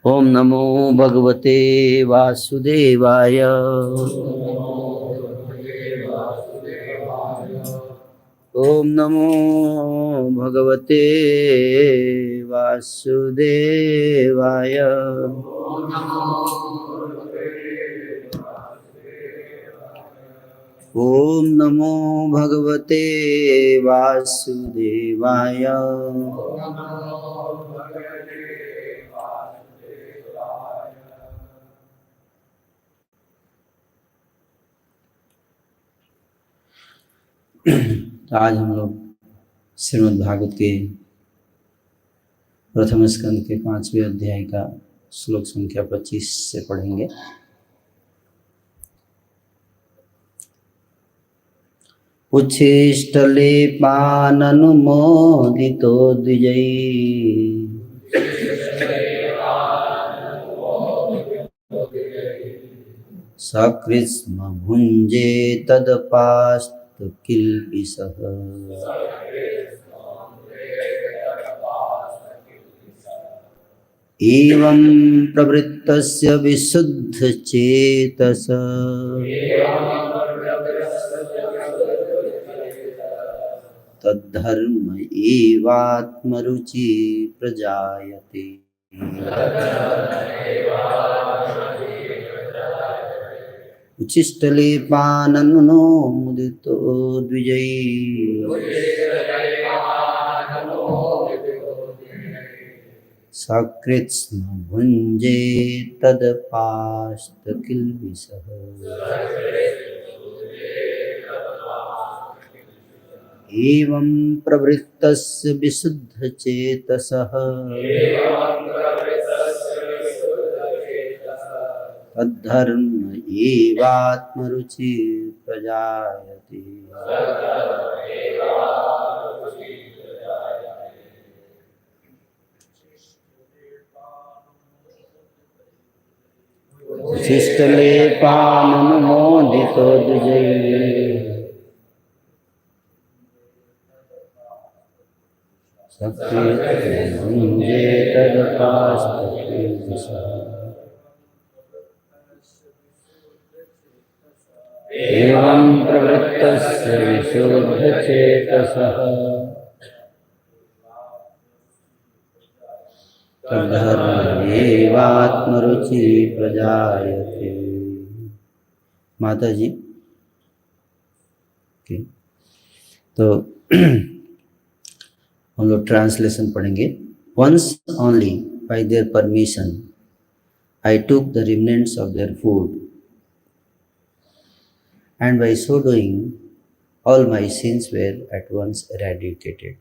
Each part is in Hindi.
ओम नमो भगवते वासुदेवाय। ओम नमो भगवते वासुदेवाय। ओम नमो भगवते वासुदेवाय। आज हम लोग श्रीमद् भागवत के प्रथम स्कंद के 5वें अध्याय का श्लोक संख्या 25 से पढ़ेंगे। उच्छिष्टलेपाननुमोदितो द्विजैः सकृत्स्म भुञ्जे तदपास्तकिल्बिषः। एवं प्रवृत्तस्य विशुद्धचेतस तद्धर्म एवात्मरुचि प्रजायते। उच्छिष्टलेपाननुमोदितो द्विजैः सकृत्स्म भुञ्जे तदपास्तकिल्बिषः। एवं प्रवृत्तस्य विशुद्धचेतसः तद्धर्म एवात्मरुचि प्रजायते। उच्छिष्टलेपाननुमोदितो द्विजैः सकृत्स्म भुञ्जे तदपास्तकिल्बिषः। एवं प्रवृत्तस्य विशुद्धचेतसः तद्धर्मेवात्मरुचि प्रजायते। माता जी तो हम लोग ट्रांसलेशन पढ़ेंगे। Once only by their permission I took the remnants of their food and by so doing all my sins were at once eradicated.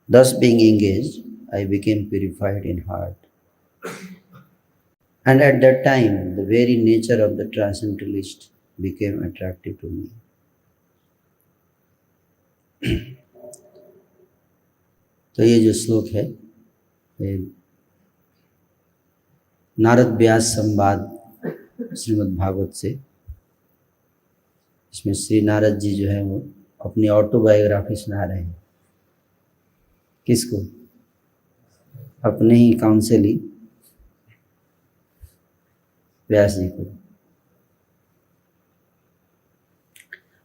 Thus being engaged, I became purified in heart. And at that time, the very nature of the transcendentalist became attractive to me. तो ये जो श्लोक है नारद व्यास संवाद श्रीमद् भागवत से, इसमें श्री नारद जी जो है वो अपनी ऑटोबायोग्राफी सुना रहे हैं। किसको? अपने ही काउंसली व्यास जी को।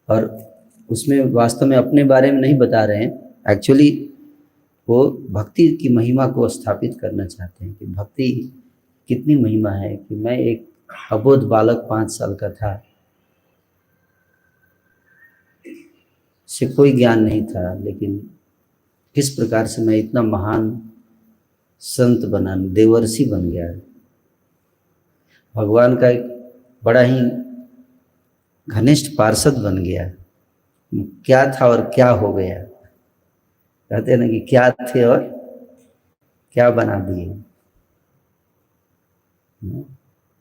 और उसमें वास्तव में अपने बारे में नहीं बता रहे हैं, एक्चुअली वो भक्ति की महिमा को स्थापित करना चाहते हैं कि भक्ति कितनी महिमा है। कि मैं एक अबोध बालक 5 साल का था, से कोई ज्ञान नहीं था, लेकिन किस प्रकार से मैं इतना महान संत बना, देवर्षि बन गया, भगवान का एक बड़ा ही घनिष्ठ पार्षद बन गया। क्या था और क्या हो गया, कहते हैं ना कि क्या थे और क्या बना दिए,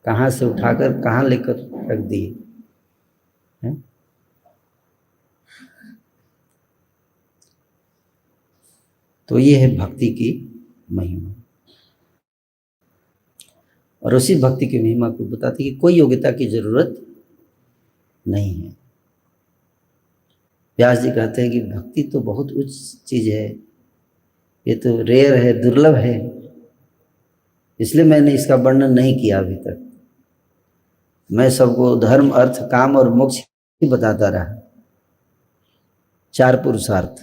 कहाँ से उठाकर कहाँ लेकर रख दिए। तो ये है भक्ति की महिमा। और उसी भक्ति की महिमा को बताती है कि कोई योग्यता की जरूरत नहीं है। व्यास जी कहते हैं कि भक्ति तो बहुत उच्च चीज है, ये तो रेयर है, दुर्लभ है, इसलिए मैंने इसका वर्णन नहीं किया अभी तक। मैं सबको धर्म, अर्थ, काम और मोक्ष ही बताता रहा, 4 पुरुषार्थ,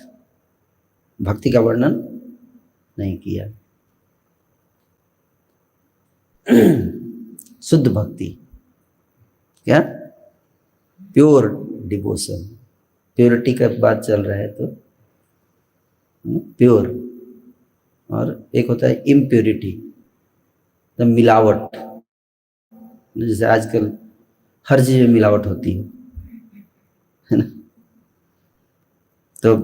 भक्ति का वर्णन नहीं किया। शुद्ध भक्ति, क्या? प्योर डिवोशन, प्योरिटी का बात चल रहा है तो प्योर, और एक होता है इम्प्योरिटी, तो मिलावट, जैसे आजकल हर चीज में मिलावट होती है ना। तो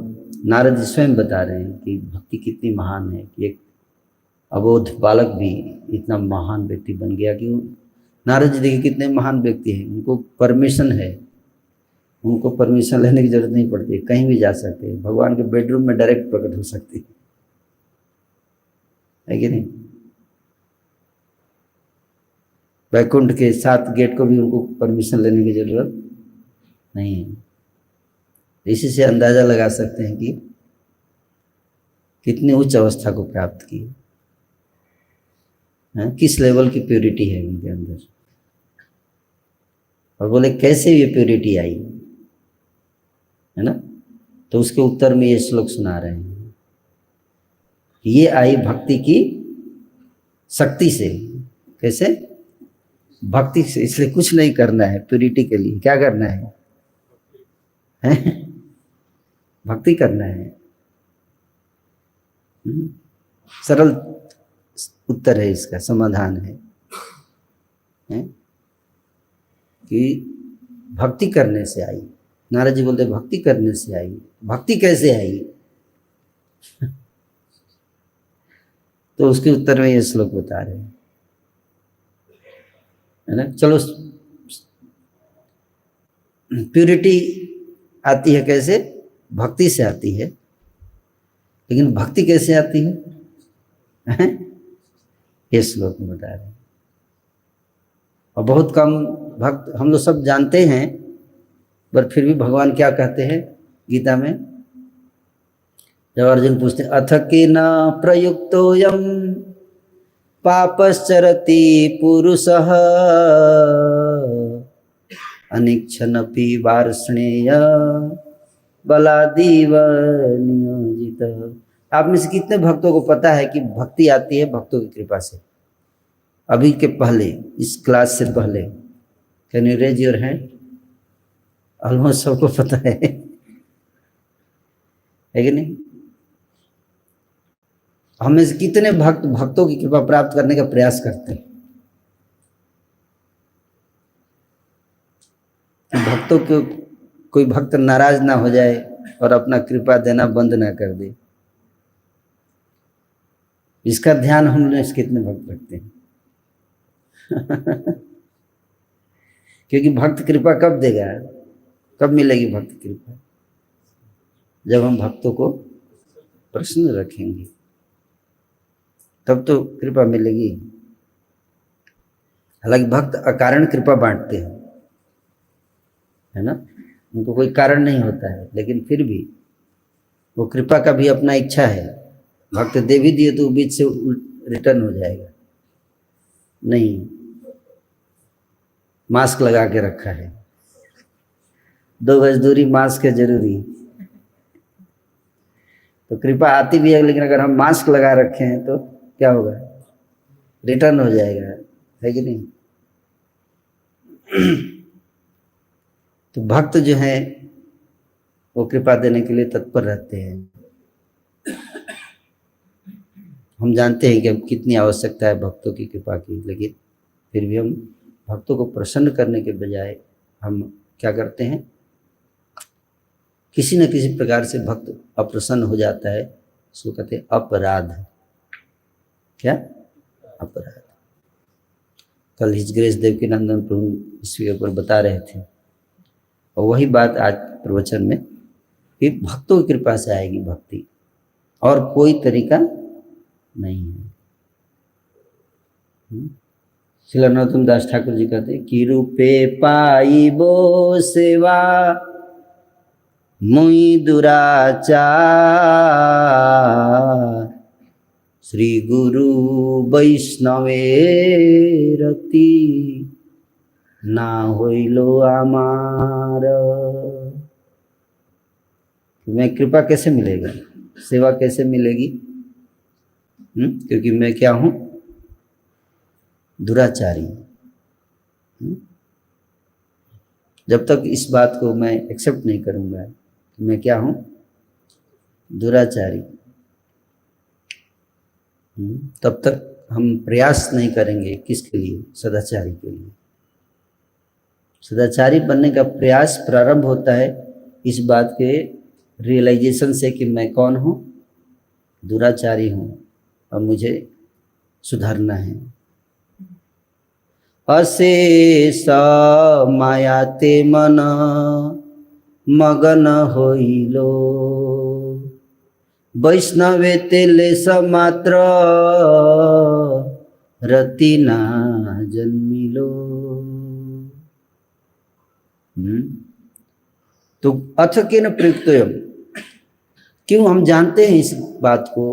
नारद जी स्वयं बता रहे हैं कि भक्ति कितनी महान है, कि एक अबोध बालक भी इतना महान व्यक्ति बन गया। कि नारद जी देखिए कितने महान व्यक्ति हैं, उनको परमिशन है, उनको परमिशन लेने की जरूरत नहीं पड़ती, कहीं भी जा सकते हैं, भगवान के बेडरूम में डायरेक्ट प्रकट हो सकते है कि नहीं। वैकुंठ के 7 गेट को भी उनको परमिशन लेने की जरूरत नहीं है। इसी से अंदाजा लगा सकते हैं कि कितनी उच्च अवस्था को प्राप्त की है, किस लेवल की प्योरिटी है उनके अंदर। और बोले कैसे ये प्योरिटी आई, है ना। तो उसके उत्तर में ये श्लोक सुना रहे हैं कि ये आई भक्ति की शक्ति से। कैसे? भक्ति से। इसलिए कुछ नहीं करना है प्योरिटी के लिए, क्या करना है? भक्ति करना है। सरल उत्तर है, इसका समाधान है कि भक्ति करने से आई। नारद जी बोलते भक्ति करने से आई। भक्ति कैसे आई? तो उसके उत्तर में ये श्लोक बता रहे हैं, है ना। चलो, प्यूरिटी आती है कैसे? भक्ति से आती है। लेकिन भक्ति कैसे आती है? ये श्लोक में बता रहे हैं। और बहुत कम भक्त, हम लोग सब जानते हैं, पर फिर भी भगवान क्या कहते हैं गीता में, जब अर्जुन पूछते हैं अथ केन प्रयुक्तोऽयं पापश्चरति पुरुषः अनिच्छन्नपि वार्ष्णेय बलादीव नियोजितः। आप में से कितने भक्तों को पता है कि भक्ति आती है भक्तों की कृपा से? अभी के पहले, इस क्लास से पहले, can you raise your hand? Almost सबको पता है कि नहीं? हमें से कितने भक्तों की कृपा प्राप्त करने का प्रयास करते हैं? भक्तों को कोई भक्त नाराज ना हो जाए और अपना कृपा देना बंद ना कर दे, इसका ध्यान हम लोग कितने भक्त रखते हैं? क्योंकि भक्त कृपा कब देगा, कब मिलेगी भक्त कृपा? जब हम भक्तों को प्रसन्न रखेंगे, तब तो कृपा मिलेगी। हालांकि भक्त अकारण कृपा बांटते हैं, है ना, उनको कोई कारण नहीं होता है, लेकिन फिर भी वो कृपा का भी अपना इच्छा है। भक्त दे भी दिए तो बीच से रिटर्न हो जाएगा। नहीं, मास्क लगा के रखा है, 2 गज दूरी, मास्क है जरूरी। तो कृपा आती भी है, लेकिन अगर हम मास्क लगा रखे हैं तो क्या होगा? रिटर्न हो जाएगा, है कि नहीं? तो भक्त जो है वो कृपा देने के लिए तत्पर रहते हैं। हम जानते हैं कि अब कितनी आवश्यकता है भक्तों की कृपा की, लेकिन फिर भी हम भक्तों को प्रसन्न करने के बजाय हम क्या करते हैं? किसी न किसी प्रकार से भक्त अप्रसन्न हो जाता है, उसको कहते हैं अपराध। क्या? अपराध। कल हिज ग्रेस देवकीनंदन प्रभु इसके ऊपर बता रहे थे, और वही बात आज प्रवचन में, कि भक्तों की कृपा से आएगी भक्ति, और कोई तरीका नहीं है। श्री नरोत्तम दास ठाकुर जी कहते हैं कि रूपे पाइबो सेवा मुई दुराचार, श्री गुरु वैष्णवे रति ना होइलो आमार। मैं कृपा कैसे मिलेगा, सेवा कैसे मिलेगी? क्योंकि मैं क्या हूं? दुराचारी। जब तक इस बात को मैं एक्सेप्ट नहीं करूंगा कि मैं क्या हूं? दुराचारी, तब तक हम प्रयास नहीं करेंगे। किसके लिए? सदाचारी के लिए। सदाचारी बनने का प्रयास प्रारंभ होता है इस बात के रियलाइजेशन से कि मैं कौन हूँ? दुराचारी हूँ और मुझे सुधारना है। अशेष मायाते मन मगन होइलो, वैष्णवे लेस मात्र रति ना जन्मिलो। तो अथ के न प्रयुक्तोयम, क्यों हम जानते हैं इस बात को,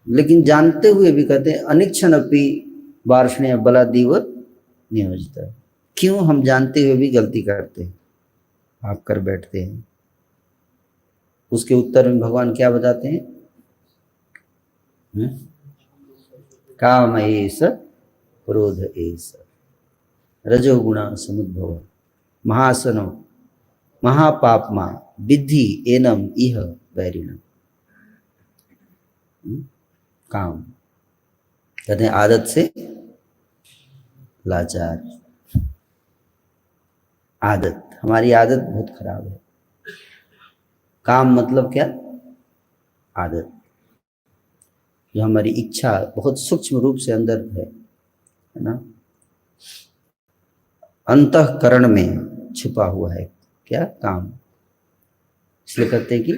लेकिन जानते हुए भी कहते हैं अनिक्षण अपि वार्ष्णेय बलादीव नियोजिता। क्यों हम जानते हुए भी गलती करते हैं, आप कर बैठते हैं? उसके उत्तर में भगवान क्या बताते हैं? काम एष क्रोध एष रजोगुण समुद्भव महासनो महापापमा विद्धि एनम इह वैरिणम। काम कहते हैं आदत से लाचार। आदत, हमारी आदत बहुत खराब है। काम मतलब क्या? आदत, जो हमारी इच्छा बहुत सूक्ष्म रूप से अंदर है ना, अंतःकरण में छुपा हुआ है। क्या? काम। इसलिए कहते हैं कि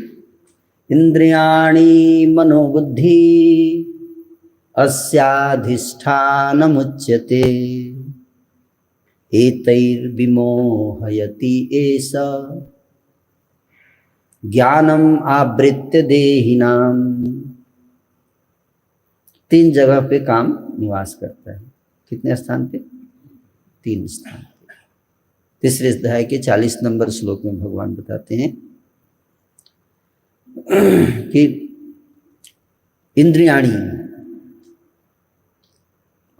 इंद्रियाणि मनोबुद्धि अस्याधिष्ठानमुच्यते एतैर्विमोहयति एष ज्ञानम आवृत्य देहिनाम। 3 जगह पे काम निवास करता है। कितने स्थान पे? 3 स्थान पे। तीसरे अध्याय के 40 नंबर श्लोक में भगवान बताते हैं कि इंद्रियाणी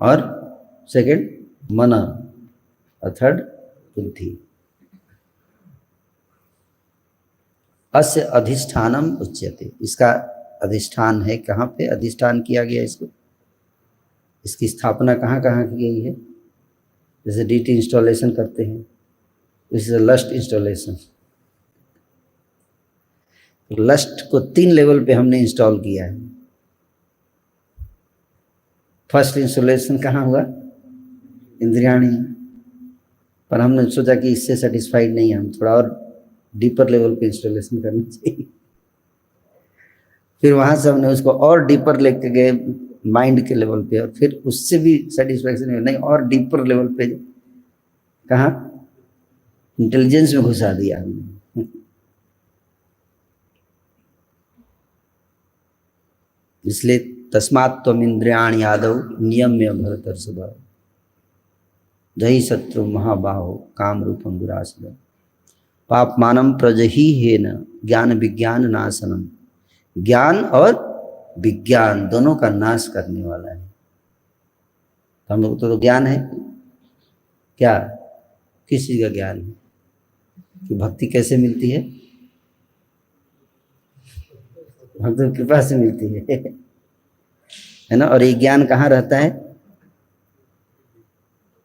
और सेकंड मन और थर्ड बुद्धि। अस्य अधिष्ठानम उच्यते, इसका अधिष्ठान है। कहाँ पे अधिष्ठान किया गया इसको? इसकी स्थापना कहाँ कहाँ की गई है? जैसे डीटी इंस्टॉलेशन करते हैं, this is lust installation. Lust को 3 लेवल पे हमने इंस्टॉल किया है। फर्स्ट इंस्टॉलेशन कहाँ हुआ? इंद्रियाणी। पर हमने सोचा कि इससे सेटिस्फाइड नहीं है, हम थोड़ा और डीपर लेवल पे इंस्टॉलेशन करना चाहिए। फिर वहाँ से हमने उसको और डीपर लेके गए माइंड के लेवल पे, और फिर उससे भी सेटिस्फैक्शन नहीं, और डीपर लेवल पे कहाँ? इंटेलिजेंस में घुसा दिया हमने। इसलिए तस्मात् त्वम इंद्रियाणि आदौ नियम्य भरतर्षभ जहि शत्रु महाबाहो काम रूपम दुरासद पापमानम प्रजहीहेन ज्ञान विज्ञान नाशनम। ज्ञान और विज्ञान दोनों का नाश करने वाला है। हम लोग तो ज्ञान है क्या? किस चीज का ज्ञान है? कि भक्ति कैसे मिलती है? भक्त कृपा से मिलती है ना। और ये ज्ञान कहाँ रहता है?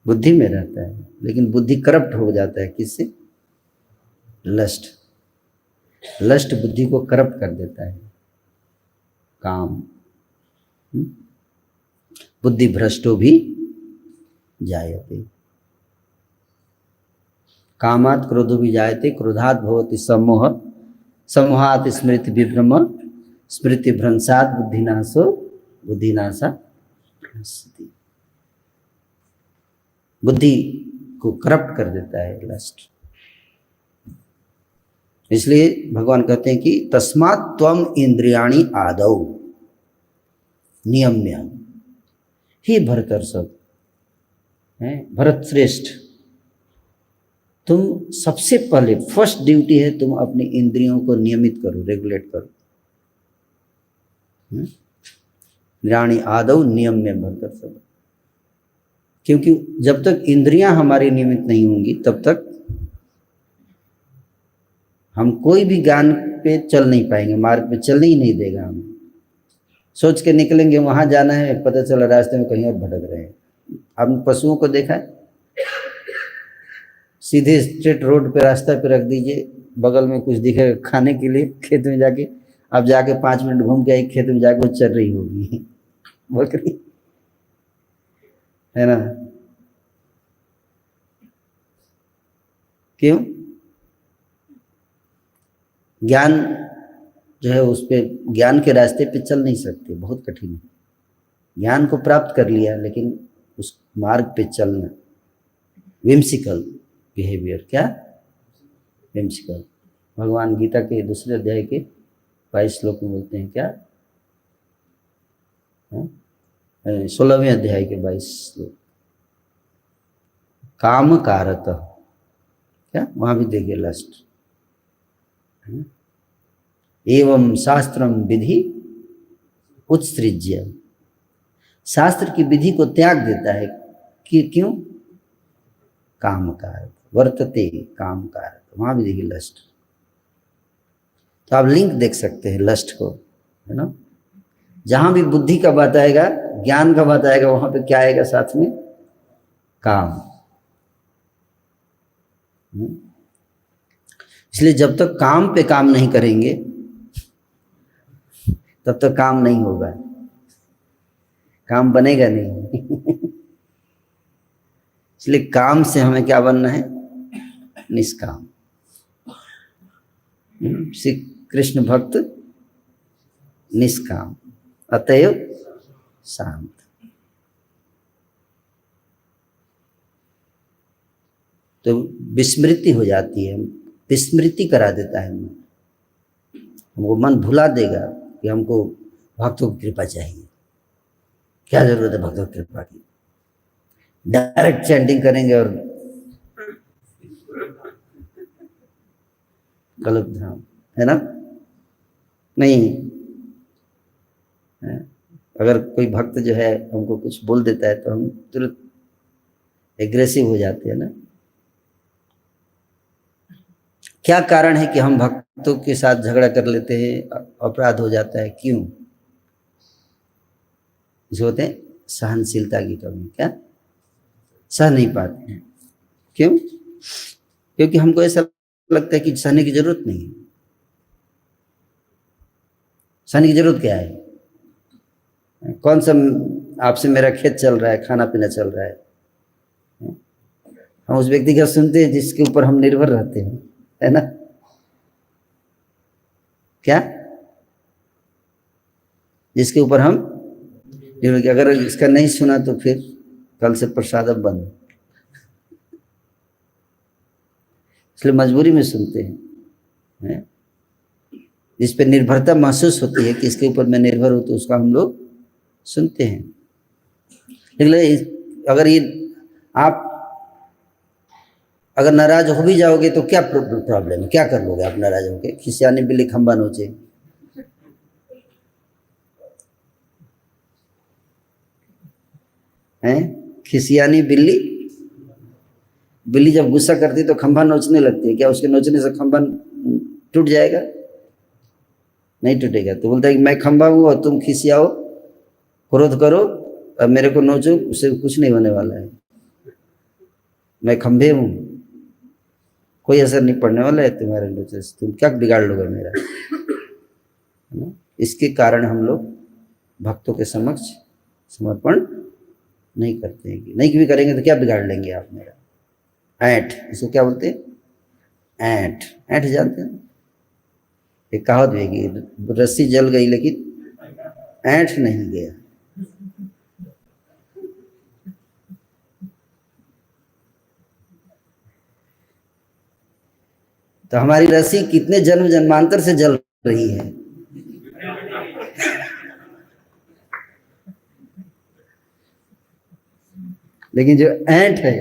बुद्धि में रहता है। लेकिन बुद्धि करप्ट हो जाता है किससे? लस्ट। लस्ट बुद्धि को करप्ट कर देता है। काम। बुद्धि भ्रष्टो भी जायते, कामात् क्रोधो भी जायते, क्रोधात् भवति सम्मोह, सम्मोहात् स्मृति विभ्रम, स्मृति भ्रंशात् बुद्धिनाशो, बुद्धिनाशा भ्रंशति। बुद्धि को करप्ट कर देता है लस्ट। इसलिए भगवान कहते हैं कि तस्मात् त्वम इंद्रियाणि आदौ, नियम्य। हे भरतर्षभ, हैं भरत श्रेष्ठ, तुम सबसे पहले फर्स्ट ड्यूटी है तुम अपनी इंद्रियों को नियमित करो, रेगुलेट करो। इंद्रियाणि आदौ नियम्य भरतर्षभ, क्योंकि जब तक इंद्रियां हमारी नियमित नहीं होंगी तब तक हम कोई भी ज्ञान पे चल नहीं पाएंगे, मार्ग पे चलने ही नहीं देगा हमें। सोच के निकलेंगे वहां जाना है, पता चला रास्ते में कहीं और भटक रहे हैं। आपने पशुओं को देखा है, सीधे स्ट्रेट रोड पे रास्ता पे रख दीजिए, बगल में कुछ दिखेगा खाने के लिए, खेत में जाके आप जाके 5 मिनट घूम के खेत में जाके वो चल रही होगी बकरी, है ना? क्यों? ज्ञान जो है उस पे, ज्ञान के रास्ते पे चल नहीं सकते, बहुत कठिन है। ज्ञान को प्राप्त कर लिया लेकिन उस मार्ग पे चलना, विम्सिकल बिहेवियर, क्या विम्सिकल। भगवान गीता के दूसरे अध्याय के 22 श्लोक में बोलते हैं, क्या 16वें अध्याय के 22 श्लोक, काम कारत, क्या वहां भी देखिए लस्ट, एवं शास्त्रम विधि उत्सृज्य, शास्त्र की विधि को त्याग देता है कि क्यों? काम कारत वर्तते काम कारत, वहां भी देखिए लस्ट। तो आप लिंक देख सकते हैं लस्ट को, है ना? जहां भी बुद्धि का बात आएगा, ज्ञान का बात आएगा, वहां पे क्या आएगा साथ में? काम। इसलिए जब तक काम पे काम नहीं करेंगे तब तक काम नहीं होगा, काम बनेगा नहीं इसलिए काम से हमें क्या बनना है? निष्काम। श्री कृष्ण भक्त निष्काम, अतएव शांत। तो विस्मृति हो जाती है, विस्मृति करा देता है मन, हमको मन भुला देगा कि हमको भक्तों की कृपा चाहिए। क्या जरूरत है भक्तों की कृपा की? डायरेक्ट चैंटिंग करेंगे और गलत ध्यान, है ना? नहीं है? अगर कोई भक्त जो है हमको कुछ बोल देता है तो हम तुरंत एग्रेसिव हो जाते हैं ना। क्या कारण है कि हम भक्तों के साथ झगड़ा कर लेते हैं, अपराध हो जाता है? क्यों? जो होते हैं सहनशीलता की कमी, क्या सह नहीं पाते हैं। क्यों? क्योंकि हमको ऐसा लगता है कि सहने की जरूरत नहीं है। सहने की जरूरत क्या है? कौन सा आपसे मेरा खेत चल रहा है, खाना पीना चल रहा है। हम उस व्यक्ति का सुनते हैं जिसके ऊपर हम निर्भर रहते हैं, है ना? क्या? जिसके ऊपर हम निर्भर, अगर इसका नहीं सुना तो फिर कल से प्रसाद बंद, इसलिए मजबूरी में सुनते हैं। जिस पे निर्भरता महसूस होती है कि इसके ऊपर मैं निर्भर हूं, तो उसका हम लोग सुनते हैं। लेकिन अगर ये आप अगर नाराज हो भी जाओगे तो क्या प्रॉब्लम है? क्या कर लोगे आप नाराज होके? खिसियानी बिल्ली खंबा नोचे, हैं? खिसियानी बिल्ली, बिल्ली जब गुस्सा करती है तो खंबा नोचने लगती है, क्या उसके नोचने से खंबा टूट जाएगा? नहीं टूटेगा। तो बोलता है कि मैं खंबा हूं और तुम खिसियाओ, क्रोध करो और मेरे को नोचो, उससे कुछ नहीं होने वाला है। मैं खंबे हूं, कोई असर नहीं पड़ने वाला है तुम्हारे नोचे से, तुम क्या बिगाड़ लोगे मेरा? इसके कारण हम लोग भक्तों के समक्ष समर्पण नहीं करते हैं। नहीं भी करेंगे तो क्या बिगाड़ लेंगे आप मेरा? ऐंठ, इसको क्या बोलते हैं? ऐंठ। ऐंठ जानते हैं? एक कहावत भी है कि रस्सी जल गई लेकिन ऐंठ नहीं गया। तो हमारी रस्सी कितने जन्म जन्मांतर से जल रही है, लेकिन जो ऐंठ है,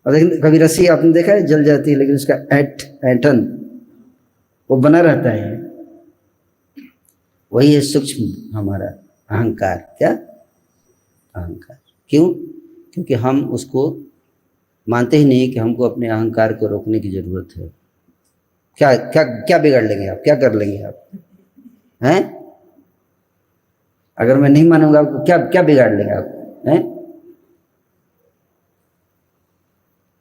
और लेकिन कभी रस्सी आपने देखा है जल जाती है, लेकिन उसका ऐंठन वो बना रहता है। वही है सूक्ष्म हमारा अहंकार। क्या? अहंकार। क्यों? क्योंकि हम उसको मानते ही नहीं कि हमको अपने अहंकार को रोकने की जरूरत है। क्या क्या क्या बिगाड़ लेंगे आप? क्या कर लेंगे आप? हैं? अगर मैं नहीं मानूंगा आपको, क्या क्या बिगाड़ लेंगे आप? हैं?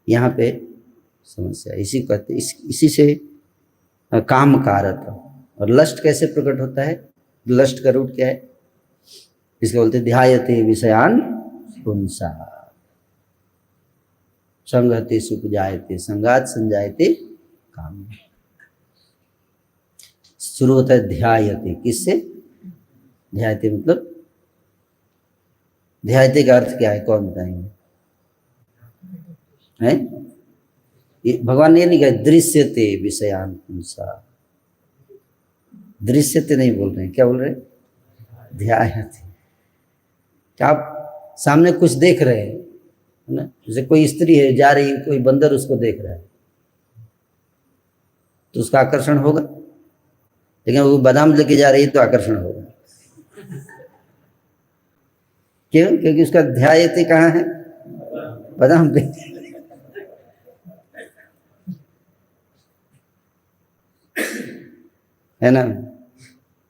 यहाँ पे समस्या इसी कहते, इसी से काम कारक। और लस्ट कैसे प्रकट होता है? लस्ट का रूट क्या है? इसको बोलते ध्यायते विषयान पुंसा संगति सुपजायते संगात संजायते काम। शुरू होता है ध्यायते। किससे? ध्यायते मतलब, ध्यायते का अर्थ क्या है? कौन बताएंगे? हैं? ये भगवान ने ये नहीं कहा दृश्यते विषयान पुंसा। दृश्यते नहीं बोल रहे हैं, क्या बोल रहे हैं? ध्यायते। क्या आप सामने कुछ देख रहे हैं ना, जैसे कोई स्त्री है जा रही है, कोई बंदर उसको देख रहा है, तो उसका आकर्षण होगा। लेकिन वो बादाम लेके जा रही है तो आकर्षण होगा। क्यों? क्योंकि उसका ध्यायते कहाँ है? बादाम पे। है ना?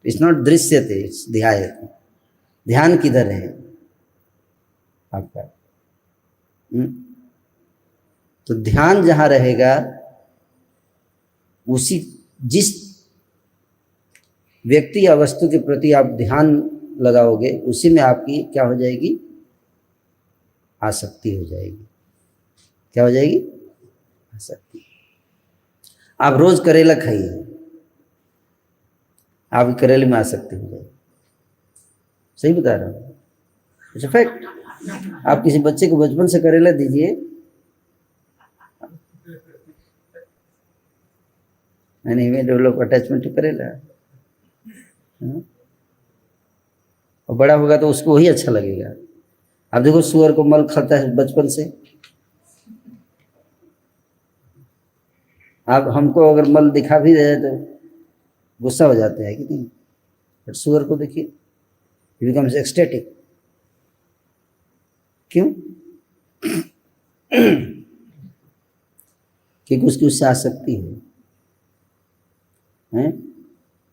इट्स नॉट दृश्यते, इट्स ध्यायते। ध्यान किधर है आपका? तो ध्यान जहां रहेगा, उसी जिस व्यक्ति या वस्तु के प्रति आप ध्यान लगाओगे, उसी में आपकी क्या हो जाएगी? आसक्ति हो जाएगी। क्या हो जाएगी? आसक्ति। आप रोज करेला खाइए, आपकी करेले में आसक्ति हो जाएगी। सही बता रहा हूँ, इट्स अ फैक्ट। आप किसी बच्चे को बचपन से करेला दीजिए, यानी में डेवलप अटैचमेंट टू करेला, और बड़ा होगा तो उसको वही अच्छा लगेगा। आप देखो सुअर को मल खाता है बचपन से। आप हमको अगर मल दिखा भी रहे तो गुस्सा हो जाते हैं कि नहीं, बट सुअर को देखिए, ही बिकम्स एक्सटेटिक। क्यों? क्योंकि उसकी उससे आसक्ति है।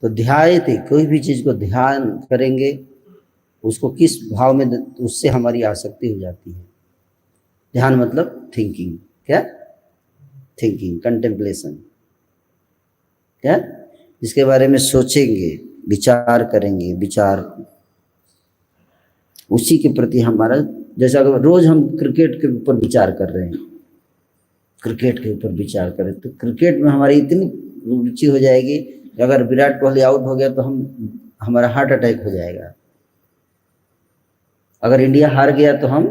तो ध्यायते, कोई भी चीज को ध्यान करेंगे, उसको किस भाव में, उससे हमारी आसक्ति हो जाती है। ध्यान मतलब थिंकिंग। क्या? Thinking, contemplation. क्या? जिसके बारे में सोचेंगे, विचार करेंगे, विचार उसी के प्रति हमारा, जैसा अगर रोज हम क्रिकेट के ऊपर विचार कर रहे हैं, क्रिकेट के ऊपर विचार करें, तो क्रिकेट में हमारी इतनी रुचि हो जाएगी कि अगर विराट कोहली आउट हो गया तो हमारा हार्ट अटैक हो जाएगा। अगर इंडिया हार गया तो हम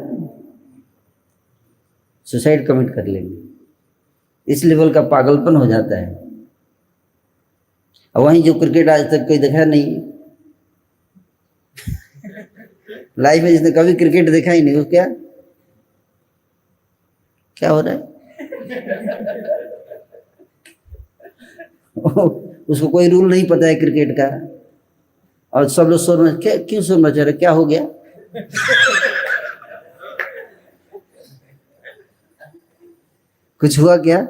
सुसाइड कमिट कर लेंगे। इस लेवल का पागलपन हो जाता है। और वहीं जो क्रिकेट आज तक कोई देखा नहीं लाइफ में, जिसने कभी क्रिकेट देखा ही नहीं, वो क्या क्या हो रहा है? उसको कोई रूल नहीं पता है क्रिकेट का, और सब लोग शोर में, क्या क्यों शोर मचा रहे, क्या हो गया? कुछ हुआ क्या?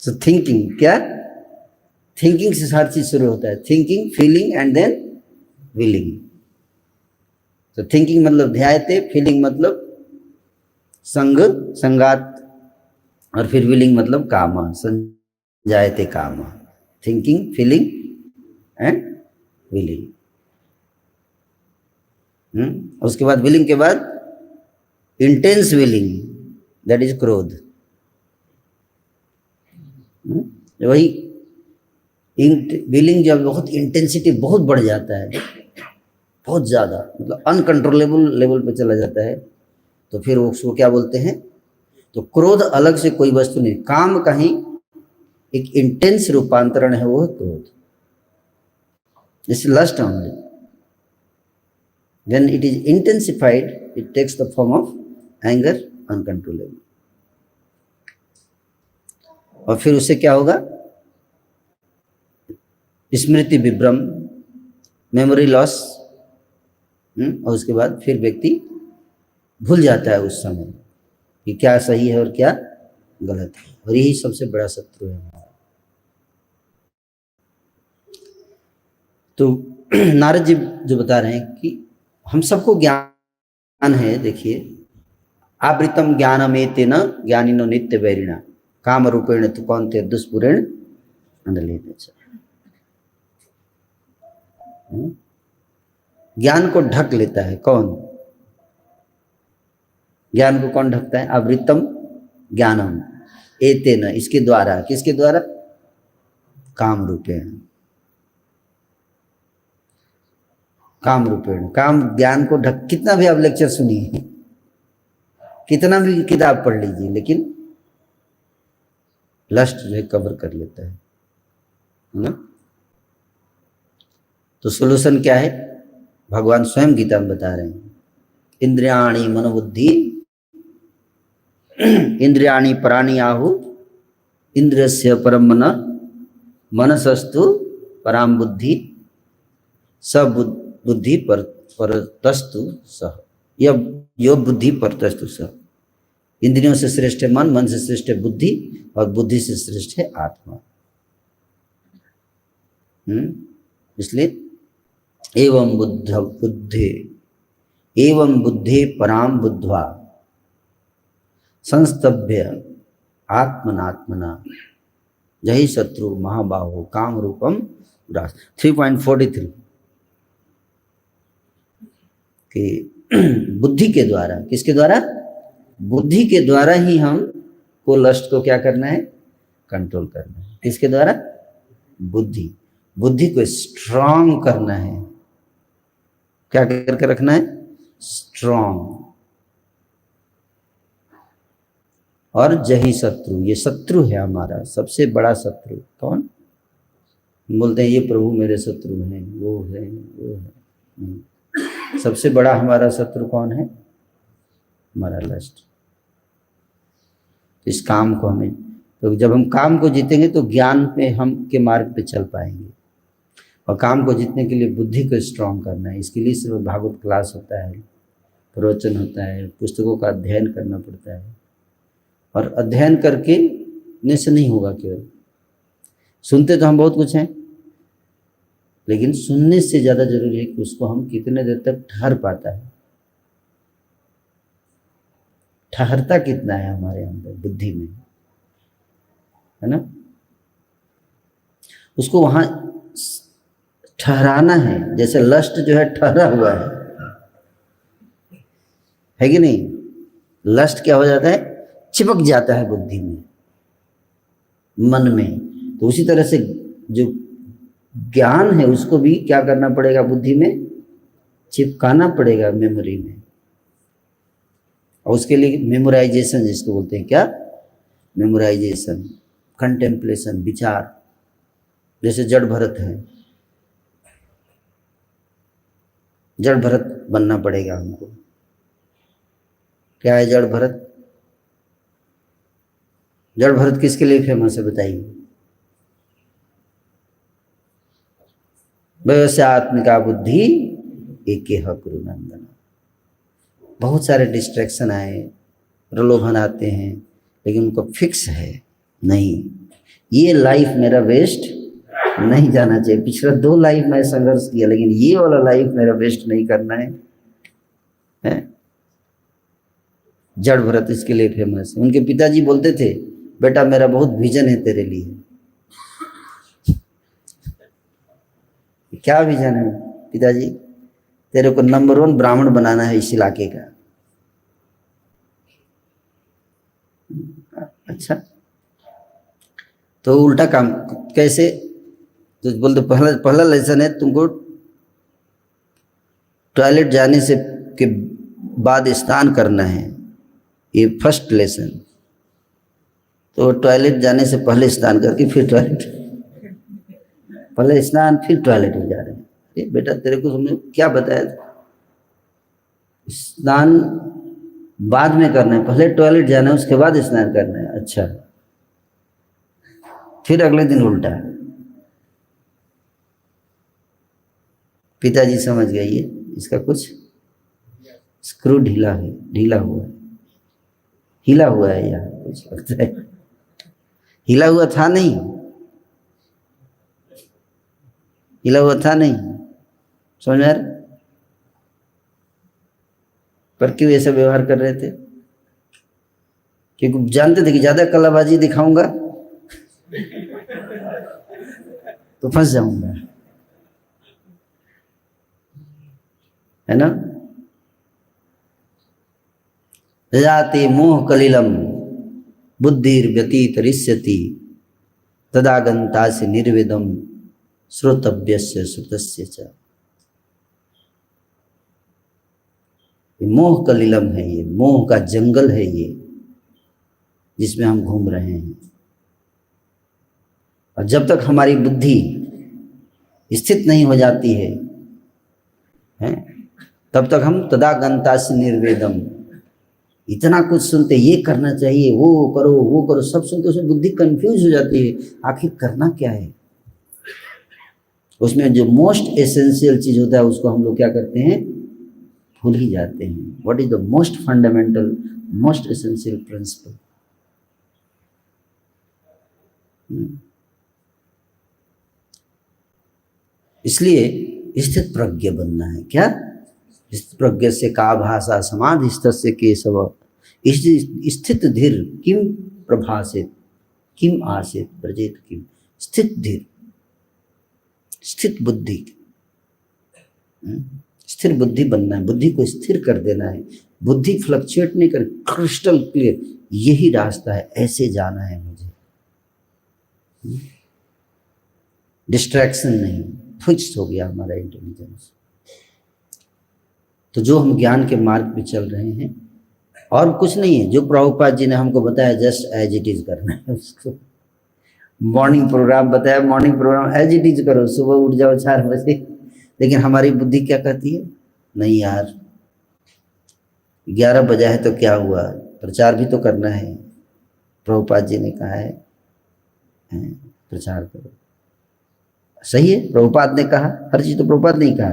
तो थिंकिंग, क्या? थिंकिंग से हर चीज शुरू होता है। Thinking, feeling and then willing. तो थिंकिंग मतलब ध्यायते, फीलिंग मतलब संग संगात, और फिर विलिंग मतलब कामा, संजायते कामा। Thinking, feeling and willing. उसके बाद विलिंग के बाद इंटेंस विलिंग, दैट इज क्रोध। वही विलिंग जब बहुत इंटेंसिटी बहुत बढ़ जाता है, बहुत ज़्यादा, मतलब अनकंट्रोलेबल लेवल पे चला जाता है, तो फिर वो उसको क्या बोलते हैं? तो क्रोध अलग से कोई वस्तु नहीं, काम का ही एक इंटेंस रूपांतरण है वो क्रोध। This is lust only. When it is intensified, it takes the form of anger, uncontrollable. और फिर उससे क्या होगा? स्मृति विभ्रम, मेमोरी लॉस, और उसके बाद फिर व्यक्ति भूल जाता है उस समय कि क्या सही है और क्या गलत है, और यही सबसे बड़ा शत्रु है हमारा। तो नारद जी जो बता रहे हैं कि हम सबको ज्ञान है। देखिए, आवृतम ज्ञानमेतेन ज्ञानिनो नित्य वैरिणा काम रूपेण तु कौन्ते दुष्पुरेण अंधलेन। ज्ञान को ढक लेता है कौन? ज्ञान को कौन ढकता है? आवृतम ज्ञानम एतेन, इसके द्वारा। किसके द्वारा? काम रूपेण। काम रूपेण, काम ज्ञान को ढक। कितना भी आप लेक्चर सुनिए, कितना भी किताब पढ़ लीजिए, लेकिन लस्ट जो है कवर कर लेता है ना। तो सोल्यूशन क्या है? भगवान स्वयं गीता में बता रहे हैं, इंद्रियाणि मनोबुद्धि इंद्रियाणि पराणि आहु इंद्रियस्य परम मन मनसस्तु पराम बुद्धि सब बुद्धि परतस्तु सह। यो बुद्धि परतस्तु सह। इंद्रियों से श्रेष्ठ है मन, मन से श्रेष्ठ है बुद्धि, और बुद्धि से श्रेष्ठ है आत्मा। इसलिए एवं बुद्धे पराम बुद्ध्वा संस्तभ्य आत्मनात्मना जहि शत्रु महाबाहो काम रूपम रास। 3.43 कि बुद्धि के द्वारा, किसके द्वारा? बुद्धि के द्वारा ही हम को लस्ट को क्या करना है? कंट्रोल करना है। किसके द्वारा? बुद्धि। बुद्धि को स्ट्रांग करना है। क्या करके रखना है? स्ट्रांग। और जही शत्रु, ये शत्रु है हमारा, सबसे बड़ा शत्रु। कौन? बोलते हैं ये प्रभु मेरे शत्रु हैं, वो है वो है। नहीं, सबसे बड़ा हमारा शत्रु कौन है? हमारा लस्ट। इस काम को हमें, तो जब हम काम को जीतेंगे तो ज्ञान पे हम के मार्ग पे चल पाएंगे। और काम को जीतने के लिए बुद्धि को स्ट्रांग करना है। इसके लिए सिर्फ भागवत क्लास होता है, प्रवचन होता है, पुस्तकों का अध्ययन करना पड़ता है। और अध्ययन करके ने से नहीं होगा। केवल सुनते तो हम बहुत कुछ हैं, लेकिन सुनने से ज़्यादा जरूरी है कि उसको हम कितने देर तक ठहर पाता है, ठहरता कितना है हमारे अंदर बुद्धि में, है ना। उसको वहाँ ठहराना है। जैसे लस्ट जो है ठहरा हुआ है कि नहीं? लस्ट क्या हो जाता है? चिपक जाता है बुद्धि में, मन में। तो उसी तरह से जो ज्ञान है उसको भी क्या करना पड़ेगा? बुद्धि में चिपकाना पड़ेगा, मेमोरी में। और उसके लिए मेमोराइजेशन जिसको बोलते हैं, क्या? मेमोराइजेशन, कंटेम्पलेशन, विचार। जैसे जड़ भरत है, जड़ भरत बनना पड़ेगा हमको। क्या है जड़ भरत? जड़ भरत किसके लिए फेमस है बताइए? व्यवसायत्मिका बुद्धि एकेह गुरुनंदन। बहुत सारे डिस्ट्रैक्शन आए, प्रलोभन आते हैं, लेकिन उनको फिक्स है नहीं। ये लाइफ मेरा वेस्ट नहीं जाना चाहिए। पिछला 2 लाइफ में संघर्ष किया, लेकिन ये वाला लाइफ मेरा वेस्ट नहीं करना है। जड़ भरत इसके लिए फेमस है। उनके पिताजी बोलते थे, बेटा मेरा बहुत विजन है तेरे लिए। क्या विजन है पिताजी? तेरे को नंबर 1 ब्राह्मण बनाना है इस इलाके का। अच्छा, तो उल्टा काम कैसे? तो बोलते पहला लेसन है तुमको टॉयलेट जाने से के बाद स्नान करना है, ये फर्स्ट लेसन। तो टॉयलेट जाने से पहले स्नान करके फिर टॉयलेट, पहले स्नान फिर टॉयलेट में जा रहे हैं। बेटा तेरे को हमने क्या बताया था, स्नान बाद में करना है, पहले टॉयलेट जाना है उसके बाद स्नान करना है। अच्छा, फिर अगले दिन उल्टा। पिताजी समझ गए ये इसका कुछ स्क्रू ढीला है, ढीला हुआ है, हिला हुआ है यहाँ कुछ लगता है, हिला हुआ था नहीं, हिला हुआ था नहीं, समझ में आ रहा? पर क्यों ऐसा व्यवहार कर रहे थे? क्योंकि जानते थे कि ज्यादा कलाबाजी दिखाऊंगा तो फंस जाऊंगा, है ना। जाति मोह कलिलम बुद्धिर व्यतीतरिष्यति तदागंतास्य निर्वेदम श्रोतव्यस्य श्रुतस्य च। मोह कलिलम है ये, मोह का जंगल है ये जिसमें हम घूम रहे हैं। और जब तक हमारी बुद्धि स्थित नहीं हो जाती है, तब तक हम तदागंतास्य निर्वेदम, इतना कुछ सुनते, ये करना चाहिए, वो करो, सब सुनते उसमें बुद्धि कंफ्यूज हो जाती है, आखिर करना क्या है। उसमें जो मोस्ट एसेंशियल चीज होता है उसको हम लोग क्या करते हैं, भूल ही जाते हैं। What is the most fundamental, most essential principle. इसलिए स्थित प्रज्ञ बनना है। क्या? स्थित प्रज्ञ से का भाषा समाधिस्थ से केशव, स्थित धीर किम प्रभासित किम आसित ब्रजेत किम। स्थित धीर, स्थित बुद्धि, स्थिर बुद्धि बनना है, बुद्धि को स्थिर कर देना है, बुद्धि फ्लक्चुएट नहीं कर, क्रिस्टल क्लियर, यही रास्ता है, ऐसे जाना है मुझे, डिस्ट्रैक्शन नहीं, फिक्स हो गया हमारा इंटेलिजेंस। तो जो हम ज्ञान के मार्ग पे चल रहे हैं और कुछ नहीं है, जो प्रभुपाद जी ने हमको बताया जस्ट एज इट इज करना है उसको। मॉर्निंग प्रोग्राम बताया, morning programme as it is करो, सुबह उठ जाओ 4 बजे। लेकिन हमारी बुद्धि क्या कहती है, नहीं यार 11 बजा है तो क्या हुआ, प्रचार भी तो करना है, प्रभुपाद जी ने कहा है प्रचार करो। सही है, प्रभुपाद ने कहा, हर चीज तो प्रभुपाद ने कहा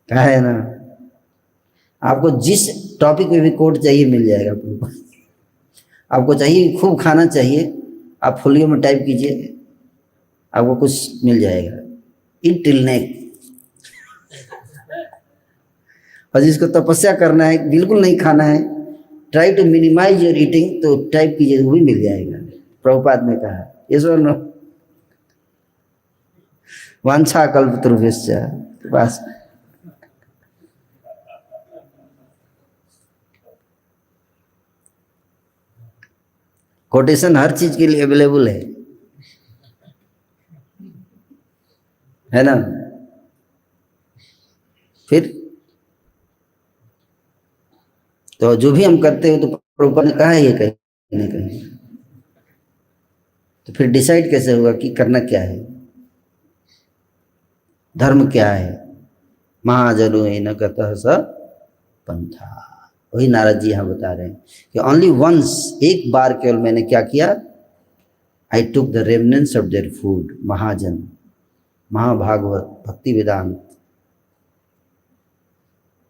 है ना। आपको जिस टॉपिक में भी कोट चाहिए मिल जाएगा प्रभुपाद। आपको चाहिए खूब खाना चाहिए, आप फुलियों में टाइप कीजिए, आपको कुछ मिल जाएगा, ईट टिल नेक। और जिसको तपस्या करना है, बिल्कुल नहीं खाना है, try to minimise your eating, तो टाइप कीजिए, वो भी मिल जाएगा। प्रभुपाद ने कहा, ये सुनो, वांछा कल्पतरुभ्यश्च बस। कोटेशन हर चीज के लिए अवेलेबल है ना। फिर तो जो भी हम करते हो तो प्रभुपाद ने कहा है ये कहीं ना कहीं, तो फिर डिसाइड कैसे होगा कि करना क्या है, धर्म क्या है। महाजनो न कतः स पंथा, वही नारद जी यहाँ बता रहे हैं कि ओनली वंस, एक बार केवल मैंने क्या किया, I took the remnants of their food, महाजन, महाभागवत, भक्ति वेदांत,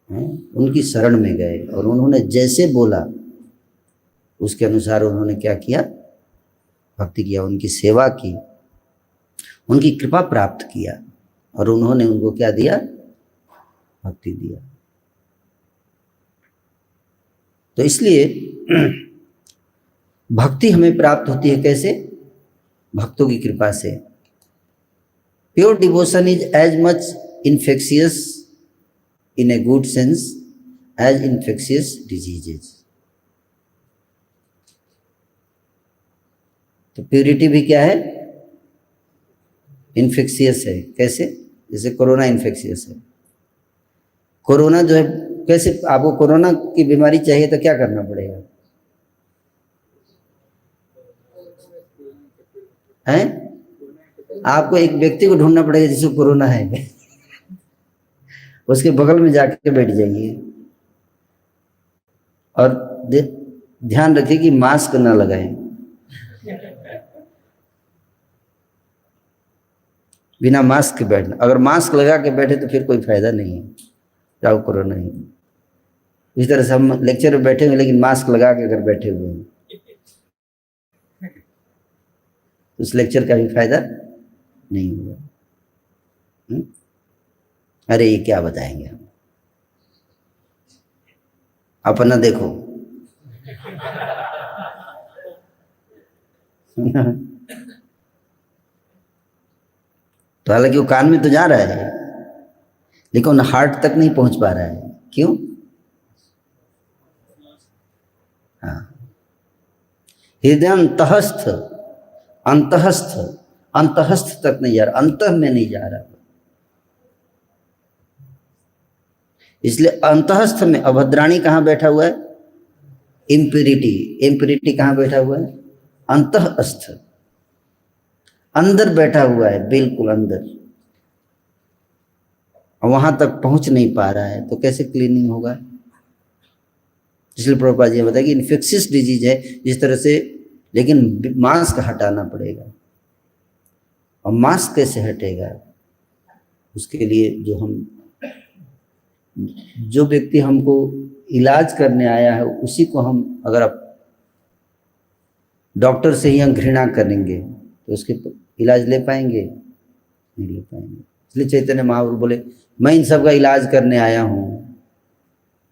उनकी शरण में गए और उन्होंने जैसे बोला उसके अनुसार उन्होंने क्या किया, भक्ति किया, उनकी सेवा की, उनकी कृपा प्राप्त किया और उन्होंने उनको क्या दिया, भक्ति दिया। तो इसलिए भक्ति हमें प्राप्त होती है कैसे, भक्तों की कृपा से। Pure devotion is as much infectious in a good sense as infectious diseases। तो प्योरिटी भी क्या है, इन्फेक्शियस है। कैसे? जैसे कोरोना इन्फेक्शियस है। कोरोना जो है, कैसे आपको कोरोना की बीमारी चाहिए तो क्या करना पड़ेगा, हैं? आपको एक व्यक्ति को ढूंढना पड़ेगा जिसको कोरोना है, उसके बगल में जाके बैठ जाइए और ध्यान रखिए कि मास्क ना लगाएं। बिना मास्क के बैठना, अगर मास्क लगा के बैठे तो फिर कोई फायदा नहीं है, जाओ कोरोना ही। इस तरह से हम लेक्चर में बैठे हुए लेकिन मास्क लगा के अगर बैठे हुए हैं तो उस लेक्चर का भी फायदा नहीं होगा। अरे ये क्या बताएंगे हम, अपना देखो। तो हालांकि वो कान में तो जा रहा है लेकिन हार्ट तक नहीं पहुंच पा रहा है। क्यों? हाँ, हृदय अंतहस्थ, अंतहस्थ, अंतहस्थ तक नहीं जा रहा, अंतः में नहीं जा रहा। इसलिए अंतहस्थ में अभद्राणी कहाँ बैठा हुआ है? इम्प्यूरिटी। इम्प्यूरिटी कहाँ बैठा हुआ है? अंतःस्थ, अंदर बैठा हुआ है, बिल्कुल अंदर, और वहां तक पहुंच नहीं पा रहा है, तो कैसे क्लीनिंग होगा? इसलिए प्रभुपाद जी बताया कि इन्फेक्शियस डिजीज है जिस तरह से, लेकिन मास्क हटाना पड़ेगा। और मास्क कैसे हटेगा? उसके लिए जो व्यक्ति हमको इलाज करने आया है उसी को हम, अगर आप डॉक्टर से ही हम घृणा करेंगे तो उसके इलाज ले पाएंगे? नहीं ले पाएंगे। इसलिए चैतन्य महाप्रभु बोले मैं इन सब का इलाज करने आया हूँ,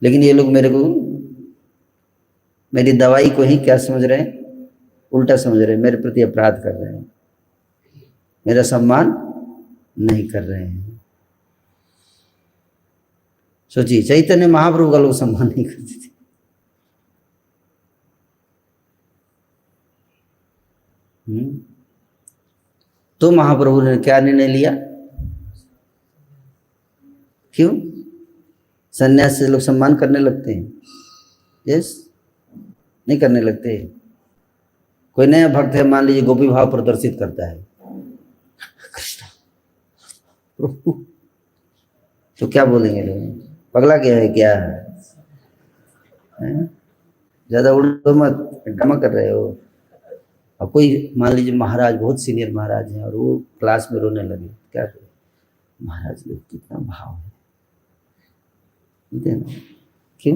लेकिन ये लोग मेरी दवाई को ही क्या समझ रहे हैं? उल्टा समझ रहे हैं, मेरे प्रति अपराध कर रहे हैं, मेरा सम्मान नहीं कर रहे हैं। सोचिए, चैतन्य महाप्रभु का लोग सम्मान नहीं करते थे। तो महाप्रभु ने क्या निर्णय लिया? क्यों? सन्यास से लोग सम्मान करने लगते हैं? यस, नहीं करने लगते। कोई नया भक्त है, मान लीजिए गोपी भाव प्रदर्शित करता है, कृष्ण प्रभु, तो क्या बोलेंगे लोग? पगला क्या है, क्या है? ज्यादा उड़ो मत, ड्रामा कर रहे हो। और कोई मान लीजिए महाराज, बहुत सीनियर महाराज हैं और वो क्लास में रोने लगे, क्या करें? महाराज लोग कितना भाव है, क्यों?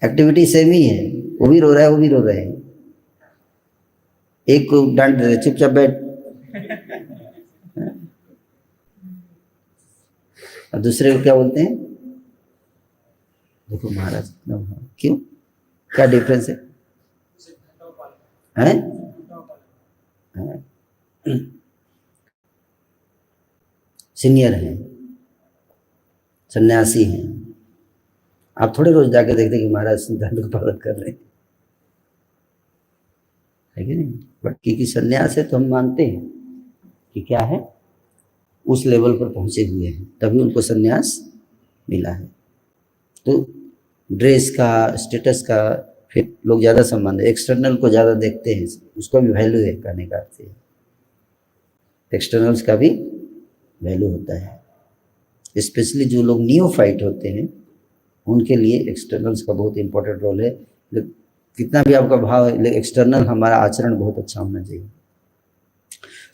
एक्टिविटी सेम ही है, वो भी रो रहा है, वो भी रो रहे हैं। एक को डांट दे, चुपचाप बैठ, और दूसरे को क्या बोलते हैं? देखो महाराज कितना भाव। क्यों? क्या डिफरेंस है? हैं? सीनियर हैं, सन्यासी हैं, आप थोड़े रोज जाके देखते कि महाराज सिद्धांत का पालन कर रहे हैं, है कि नहीं? बट क्योंकि सन्यास है तो हम मानते हैं कि क्या है, उस लेवल पर पहुंचे हुए हैं, तभी उनको सन्यास मिला है। तो ड्रेस का, स्टेटस का फिर लोग ज़्यादा सम्मान है, एक्सटर्नल को ज़्यादा देखते हैं, उसका भी वैल्यू है, कहने का अर्थ है एक्सटर्नल्स का भी वैल्यू होता है। स्पेशली जो लोग नियोफाइट होते हैं उनके लिए एक्सटर्नल्स का बहुत इंपॉर्टेंट रोल है। कितना भी आपका भाव है, लेकिन एक्सटर्नल हमारा आचरण बहुत अच्छा होना चाहिए।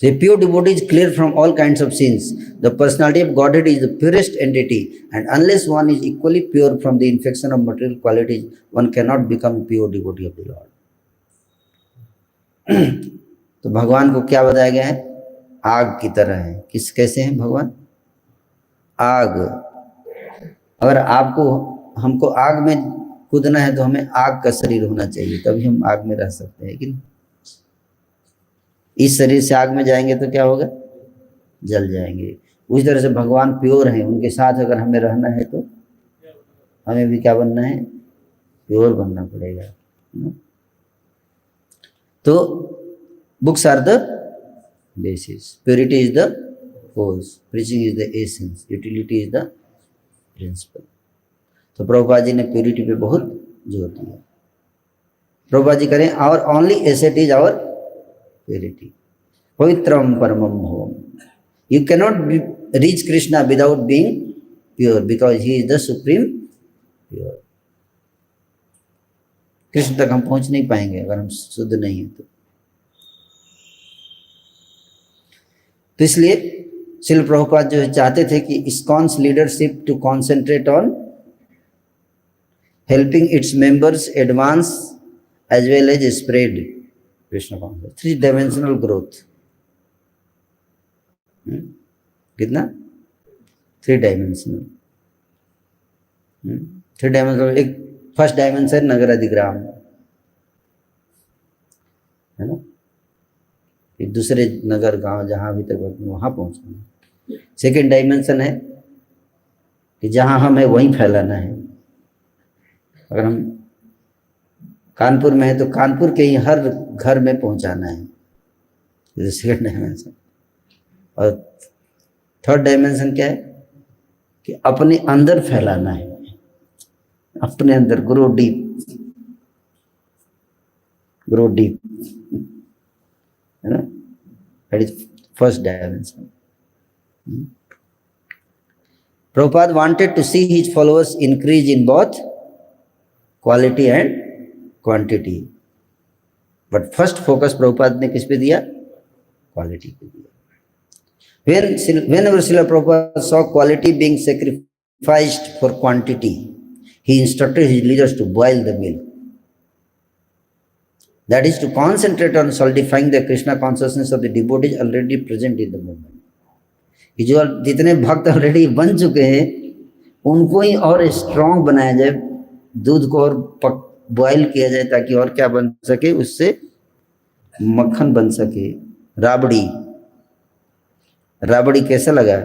The pure devotee is clear from all kinds of sins. The personality of Godhead is the purest entity, and unless one is equally pure from the infection of material qualities, one cannot become a pure devotee of the Lord. तो भगवान को क्या बताया गया है? आग की तरह है। कैसे हैं भगवान? आग। अगर आपको हमको आग में कूदना है तो हमें आग का शरीर होना चाहिए, तभी हम आग में रह सकते हैं, कि नहीं? इस शरीर से आग में जाएंगे तो क्या होगा? जल जाएंगे। उसी तरह से भगवान प्योर हैं, उनके साथ अगर हमें रहना है तो हमें भी क्या बनना है? प्योर बनना पड़ेगा। तो books are the basis, purity is the force, preaching is the essence, utility is the principle. तो प्रभुपाद जी ने प्योरिटी पे बहुत जोर दिया। प्रभुपाद जी करें, और only asset is our purity. पवित्रम परमम भवम। You cannot reach Krishna without being pure, because he is the supreme pure. Krishna तक हम पहुंच नहीं पाएंगे अगर हम शुद्ध नहीं हैं तो इसलिए श्रील प्रभुपाद जो चाहते थे कि ISKCON's leadership to concentrate on helping its members advance as well as spread Krishna consciousness, 3 dimensional growth. कितना? 3 डायमेंशनल। 3 डायमेंशनल। एक फर्स्ट डायमेंशन नगर अधिग्राम है ना, कि दूसरे नगर गांव जहां अभी तक वहां पहुंचना। सेकेंड डायमेंशन है कि जहां हम है वहीं फैलाना है। अगर हम कानपुर में है तो कानपुर के ही हर घर में पहुंचाना है, सेकेंड डायमेंशन। और थर्ड डायमेंशन क्या है कि अपने अंदर फैलाना है, अपने अंदर ग्रो डीप, ग्रो डीप, है ना। That is first dimension. Prabhupada wanted to see his followers increase in both quality and quantity, but first focus Prabhupada ने किस पे दिया? क्वालिटी पे दिया। Whenever Srila Prabhupada saw quality being sacrificed for quantity, he instructed his leaders to boil the milk. That is to concentrate on solidifying the Krishna consciousness of the devotees already present in the movement. कि जो जितने भक्त ऑलरेडी बन चुके हैं उनको ही और स्ट्रॉन्ग बनाया जाए, दूध को और बॉयल किया जाए ताकि और क्या बन सके, उससे मक्खन बन सके। राबड़ी, राबड़ी कैसा लगा?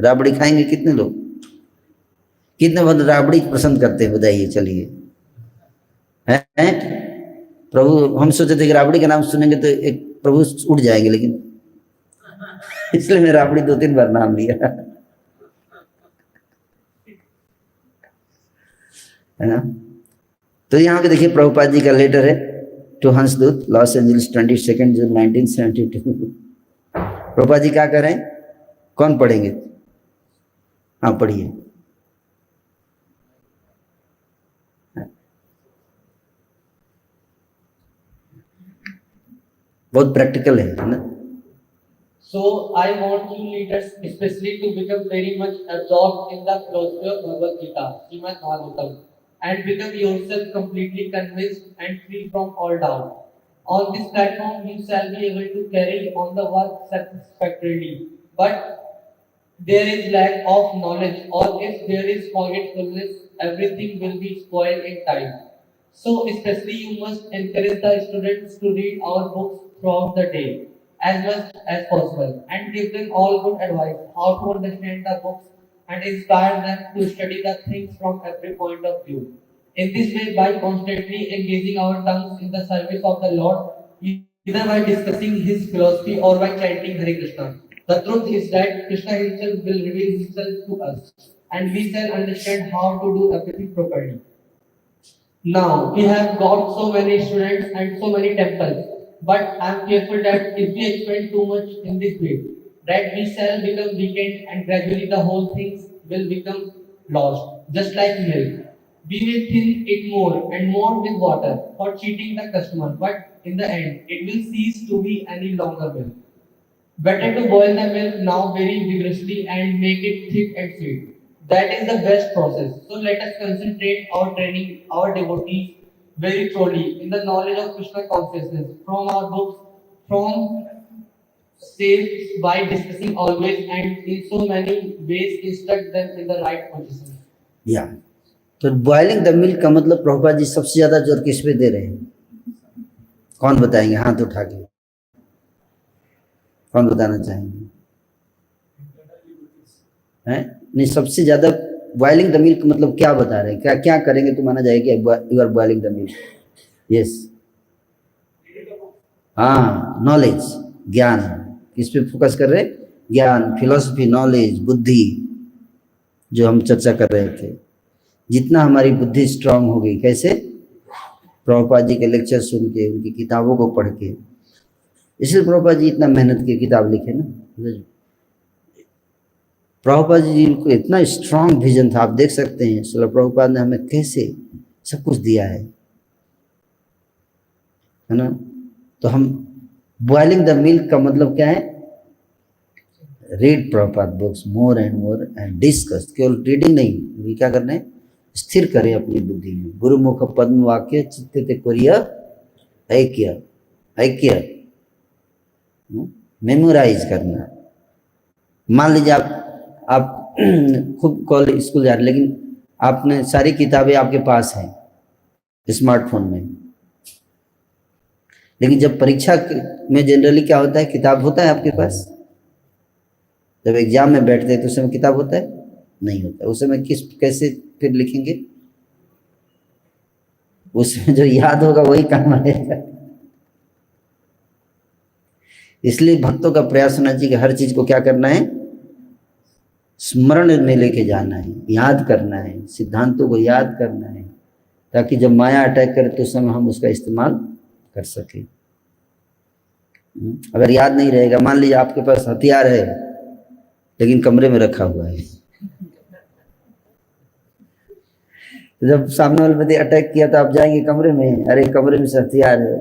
राबड़ी खाएंगे कितने लोग? कितने बंद राबड़ी पसंद करते हैं? बताइए। चलिए, हैं प्रभु, हम सोचे थे कि राबड़ी का नाम सुनेंगे तो एक प्रभु उठ जाएंगे, लेकिन इसलिए मैं राबड़ी 2-3 बार नाम लिया, है ना। तो यहाँ पे देखिए प्रभुपाद जी का लेटर है टू हंसदूत, लॉस एंजल्स, 22 जून 1972। प्रभुपाद जी क्या कर रहे हैं? कौन पढ़ेंगे? हाँ पढ़िए। बहुत प्रैक्टिकल है ना। So I want you leaders especially to become very much absorbed in the philosophy of Bhagavad Gita, Srimad Bhagavatam, and become yourself completely convinced and free from all doubt. On this platform, you shall be able to carry on the work satisfactorily. But there is lack of knowledge, or if there is forgetfulness, everything will be spoiled in time. So especially you must encourage the students to read our books throughout the day as much as possible and give them all good advice how to understand the books and inspire them to study the things from every point of view. In this way, by constantly engaging our tongues in the service of the Lord, either by discussing his philosophy or by chanting Hare Krishna, the truth is that Krishna himself will reveal himself to us and we shall understand how to do everything properly. Now, we have got so many students and so many temples, but I am fearful that if we expend too much in this way, that we shall become weakened and gradually the whole things will become lost, just like milk. We will thin it more and more with water for cheating the customer, but in the end, it will cease to be any longer milk. Better to boil the milk now very vigorously and make it thick and sweet. That is the best process. So let us concentrate our training, our devotees very thoroughly in the knowledge of Krishna consciousness from our books, from saves by discussing always and in so many ways instruct them in the right position. या तो बॉइलिंग द मिल्क का मतलब प्रभुपाद जी सबसे ज्यादा जोर किस पे दे रहे हैं? कौन बताएंगे? हाथ उठा के कौन बताना चाहेंगे? हैं? नहीं, सबसे ज्यादा बॉइलिंग द मिल्क मतलब क्या बता रहे हैं? क्या क्या करेंगे तो माना जाएगा you are boiling the milk? Yes, हाँ, नॉलेज, ज्ञान। किस पे फोकस कर रहे हैं? ज्ञान, फिलॉसफी, नॉलेज, बुद्धि, जो हम चर्चा कर रहे थे। जितना हमारी बुद्धि स्ट्रांग होगी, कैसे? प्रभुपाद जी के लेक्चर सुन के, उनकी किताबों को पढ़ के, इसलिए प्रभुपाद जी इतना मेहनत की किताब लिखे ना। प्रभुपाद जी को इतना स्ट्रांग विजन था, आप देख सकते हैं श्रील प्रभुपाद ने हमें कैसे सब कुछ दिया है ना। तो हम बॉइलिंग द मिल्क का मतलब क्या है? Read Prabhupada books more and discuss. केवल रीडिंग नहीं, ये क्या करना है? स्थिर करें अपनी बुद्धि में। गुरुमुख पद्म वाक्य चित्ते कोरिया ऐक्य ऐक्य मेमोराइज करना। मान लीजिए आप खुद कॉलेज स्कूल जा रहे, लेकिन आपने सारी किताबें आपके पास हैं स्मार्टफोन में, लेकिन जब परीक्षा में जनरली क्या होता है? किताब होता है आपके पास। जब एग्जाम में बैठते हैं तो उस समय किताब होता है? नहीं होता। उस समय कैसे फिर लिखेंगे? उसमें जो याद होगा वही काम आएगा। इसलिए भक्तों का प्रयास होना चाहिए कि हर चीज को क्या करना है? स्मरण में लेके जाना है, याद करना है, सिद्धांतों को याद करना है, ताकि जब माया अटैक करे तो उस समय हम उसका इस्तेमाल कर सकें। अगर याद नहीं रहेगा, मान लीजिए आपके पास हथियार है लेकिन कमरे में रखा हुआ है, तो जब सामने वाले बंदे अटैक किया तो आप जाएंगे कमरे में, अरे कमरे में से हथियार है।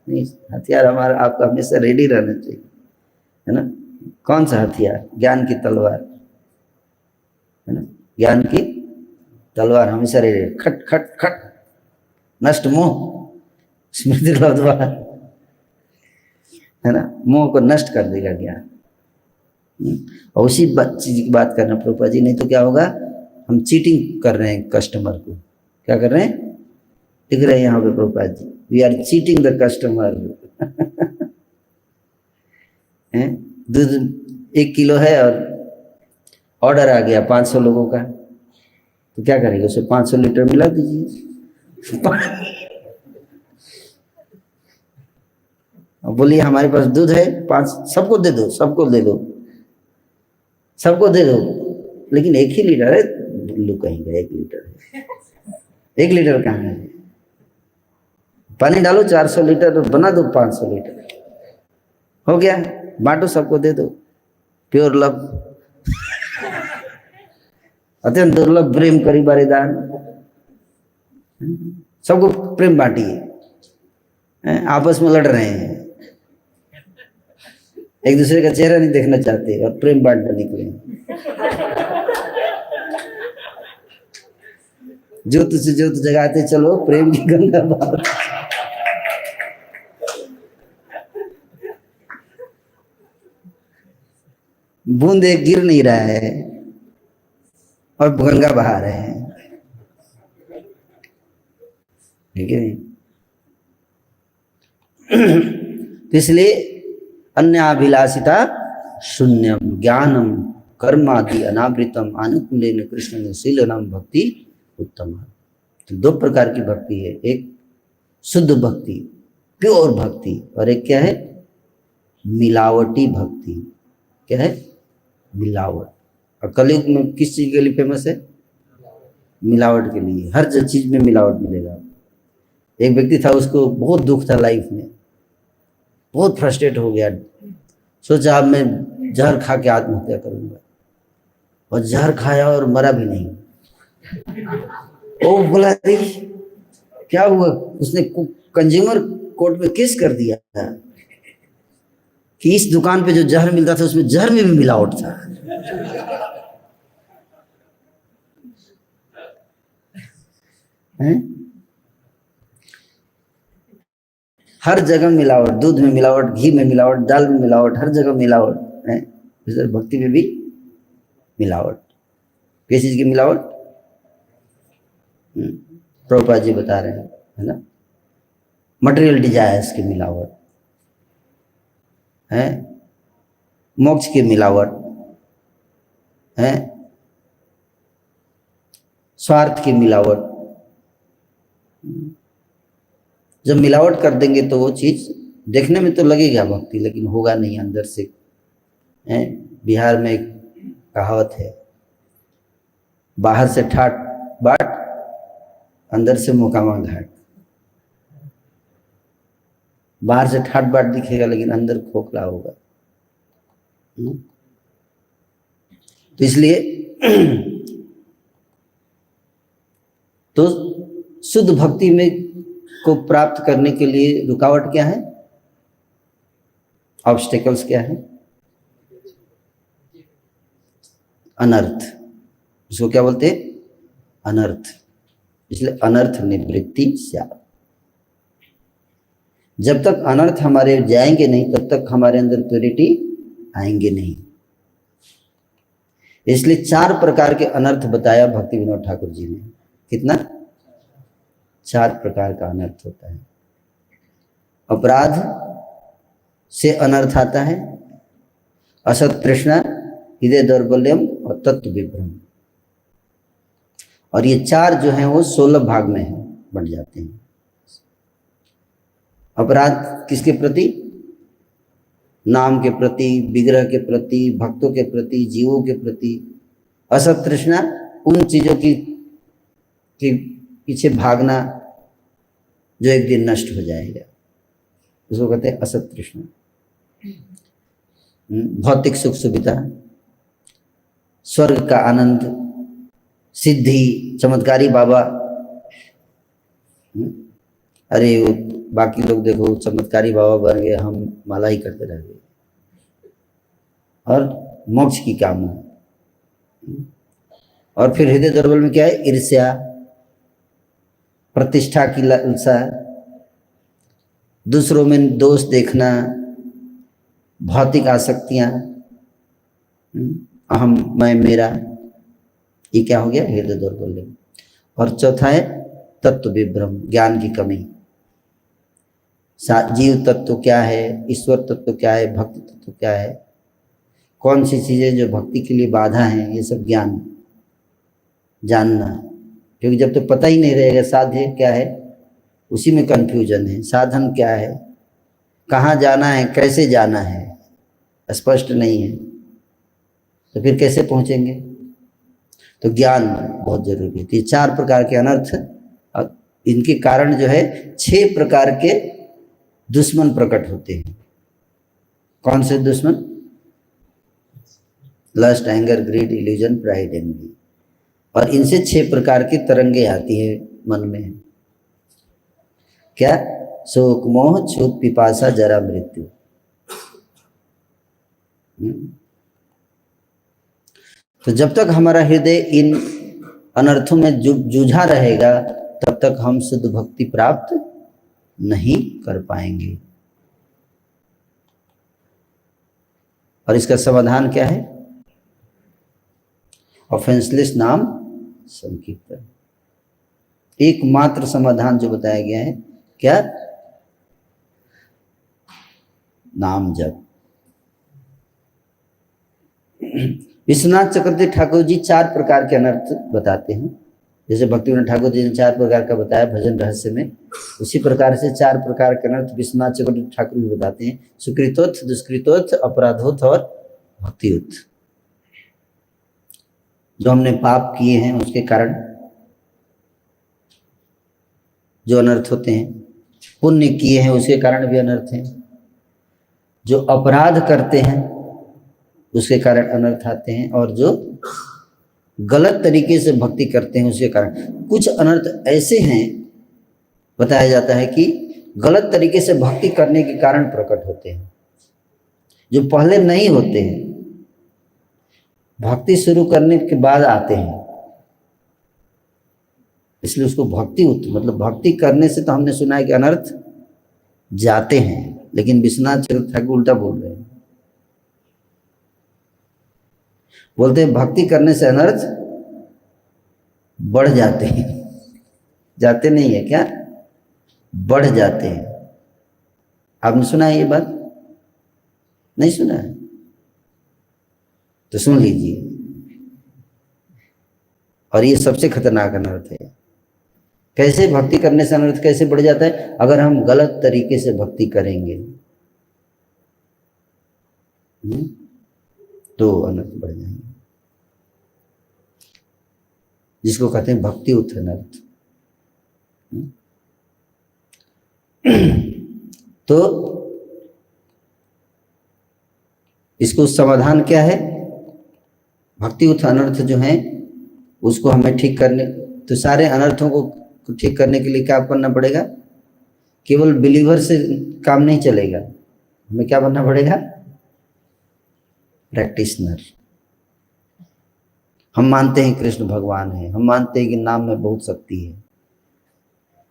नहीं, हथियार हमारा आपका हमेशा रेडी रहना चाहिए, है ना। कौन सा हथियार? ज्ञान की तलवार, है ना। ज्ञान की तलवार हमेशा रेडी। खट खट खट नष्ट मोह स्मृति लब्ध्वा, है ना। मोह को नष्ट कर देगा ज्ञान। और उसी चीज की बात करना प्रभुपाद जी। नहीं तो क्या होगा? हम चीटिंग कर रहे हैं कस्टमर को। क्या कर रहे हैं? लिख रहे हैं यहाँ पे Prabhupada ji, we are cheating the customer. दूध 1 किलो है और ऑर्डर आ गया 500 लोगों का, तो क्या करेंगे? उसे 500 लीटर मिला दीजिए। बोलिए हमारे पास दूध है 5, सबको दे दो, सबको दे दो, सबको दे दो, लेकिन 1 ही लीटर है। बुल्लू कहेंगे 1 लीटर है। 1 लीटर कहाँ है? पानी डालो 400 लीटर और बना दो 500 लीटर, हो गया। बांटो, सबको दे दो। प्योर लव, अत्यंत दुर्लभ प्रेम करी बारीदान। सबको प्रेम बांटिए। आपस में लड़ रहे हैं, एक दूसरे का चेहरा नहीं देखना चाहते और प्रेम बांटने निकले। ज्योत से ज्योत जगाते चलो, प्रेम की गंगा बहाते। बूंद एक गिर नहीं रहा है और गंगा बहा रहे हैं, ठीक है। इसलिए अन्याभिलाषिता शून्यम ज्ञानम कर्मादि अनावृतम अनुकूलेन कृष्ण शीलनम भक्ति उत्तम। तो 2 प्रकार की भक्ति है, एक शुद्ध भक्ति, प्योर भक्ति, और एक क्या है? मिलावटी भक्ति। क्या है? मिलावट। और कलयुग में किस चीज के लिए फेमस है? मिलावट के लिए। हर चीज में मिलावट मिलेगा। एक व्यक्ति था, उसको बहुत दुख था लाइफ में, बहुत फ्रस्ट्रेट हो गया, सोचा अब मैं जहर खा के आत्महत्या करूंगा, और जहर खाया और मरा भी नहीं। ओ बोला, अरे क्या हुआ? उसने कंज्यूमर कोर्ट में केस कर दिया था कि इस दुकान पे जो जहर मिलता था उसमें जहर में भी मिलावट था। हैं? हर जगह मिलावट, दूध में मिलावट, घी में मिलावट, दाल में मिलावट, हर जगह मिलावट है। इधर भक्ति में भी मिलावट। किस चीज की मिलावट? प्रभुपाद जी बता रहे हैं, है ना। मटेरियल डिजायर्स की मिलावट है, मोक्ष की मिलावट है, स्वार्थ की मिलावट। जब मिलावट कर देंगे तो वो चीज देखने में तो लगेगा भक्ति, लेकिन होगा नहीं अंदर से। है, बिहार में एक कहावत है, बाहर से ठाट बाट, अंदर से मोकामा घाट। बाहर से ठाट बाट दिखेगा लेकिन अंदर खोखला होगा। तो इसलिए तो शुद्ध भक्ति में को प्राप्त करने के लिए रुकावट क्या है, ऑब्स्टेकल्स क्या है, अनर्थ। इसको क्या बोलते हैं, अनर्थ। इसलिए अनर्थ निवृत्ति स्यात्। जब तक अनर्थ हमारे जाएंगे नहीं तब तक हमारे अंदर प्योरिटी आएंगे नहीं। इसलिए 4 प्रकार के अनर्थ बताया भक्ति विनोद ठाकुर जी ने। कितना? 4 प्रकार का अनर्थ होता है। अपराध से अनर्थ आता है, असत तृष्णा, हृदय दौर्बल्यम और तत्व विभ्रम। और ये 4 जो हैं वो 16 भाग में है, बन जाते हैं। अपराध किसके प्रति? नाम के प्रति, विग्रह के प्रति, भक्तों के प्रति, जीवों के प्रति। असत तृष्णा, उन चीजों की पीछे भागना जो एक दिन नष्ट हो जाएगा, उसको कहते हैं असत तृष्णा। भौतिक सुख सुविधा, स्वर्ग का आनंद, सिद्धि, चमत्कारी बाबा। अरे वो बाकी लोग देखो चमत्कारी बाबा बन गए, हम माला ही करते रह गए, और मोक्ष की कामना। और फिर हृदय दौर्बल्य में क्या है? ईर्ष्या, प्रतिष्ठा की लालसा, दूसरों में दोष देखना, भौतिक आसक्तियां, अहम, मैं, मेरा। ये क्या हो गया? हृदय दौर्बल्य। और चौथा है तत्व विभ्रम, ज्ञान की कमी। जीव तत्व क्या है, ईश्वर तत्व क्या है, भक्ति तत्व क्या है, कौन सी चीजें जो भक्ति के लिए बाधा हैं, ये सब ज्ञान जानना। क्योंकि जब तक पता ही नहीं रहेगा साध्य क्या है, उसी में कंफ्यूजन है। साधन क्या है, कहाँ जाना है, कैसे जाना है, स्पष्ट नहीं है, तो फिर कैसे पहुंचेंगे? तो ज्ञान बहुत जरूरी है। तो ये 4 प्रकार के अनर्थ, इनके कारण जो है 6 प्रकार के दुश्मन प्रकट होते हैं। कौन से दुश्मन? Lust, anger, greed, illusion, pride, envy. और इनसे 6 प्रकार की तरंगे आती है मन में। क्या? शोक, मोह, क्षुध, पिपासा, जरा, मृत्यु। तो जब तक हमारा हृदय इन अनर्थों में जूझा रहेगा तब तक हम शुद्ध भक्ति प्राप्त नहीं कर पाएंगे। और इसका समाधान क्या है? ऑफेंसलेस नाम संकीर्तन। एकमात्र समाधान जो बताया गया है, क्या? नाम जप। विश्वनाथ चक्रवर्ती ठाकुर जी 4 प्रकार के अनर्थ बताते हैं। जैसे भक्ति विनोद ठाकुर जी ने 4 प्रकार का बताया भजन रहस्य में, उसी प्रकार से 4 प्रकार के अनर्थ विश्वनाथ चक्रवर्ती ठाकुर भी बताते हैं। सुकृतोत्थ, दुष्कृतोत्थ, अपराधोत्थ और भक्तियोत्थ। जो हमने पाप किए हैं उसके कारण जो अनर्थ होते हैं, पुण्य किए हैं उसके कारण भी अनर्थ हैं, जो अपराध करते हैं उसके कारण अनर्थ आते हैं, और जो गलत तरीके से भक्ति करते हैं उसके कारण। कुछ अनर्थ ऐसे हैं, बताया जाता है कि गलत तरीके से भक्ति करने के कारण प्रकट होते हैं, जो पहले नहीं होते हैं, भक्ति शुरू करने के बाद आते हैं। इसलिए उसको भक्ति मतलब भक्ति करने से तो हमने सुना है कि अनर्थ जाते हैं, लेकिन विश्वनाथ चक्रवर्ती ठाकुर उल्टा बोल रहे हैं। बोलते हैं भक्ति करने से अनर्थ बढ़ जाते हैं, जाते नहीं है क्या, बढ़ जाते हैं। आपने सुना है ये बात? नहीं सुना है तो सुन लीजिए। और ये सबसे खतरनाक अनर्थ है। कैसे भक्ति करने से अनर्थ कैसे बढ़ जाता है? अगर हम गलत तरीके से भक्ति करेंगे तो अनर्थ बढ़ जाएंगे, जिसको कहते हैं भक्ति उत्थ अनर्थ। तो इसको समाधान क्या है? भक्ति उत अनर्थ जो है उसको हमें ठीक करने, तो सारे अनर्थों को ठीक करने के लिए क्या करना पड़ेगा? केवल बिलीवर से काम नहीं चलेगा, हमें क्या बनना पड़ेगा? प्रैक्टिशनर। हम मानते हैं कृष्ण भगवान है, हम मानते हैं कि नाम में बहुत शक्ति है,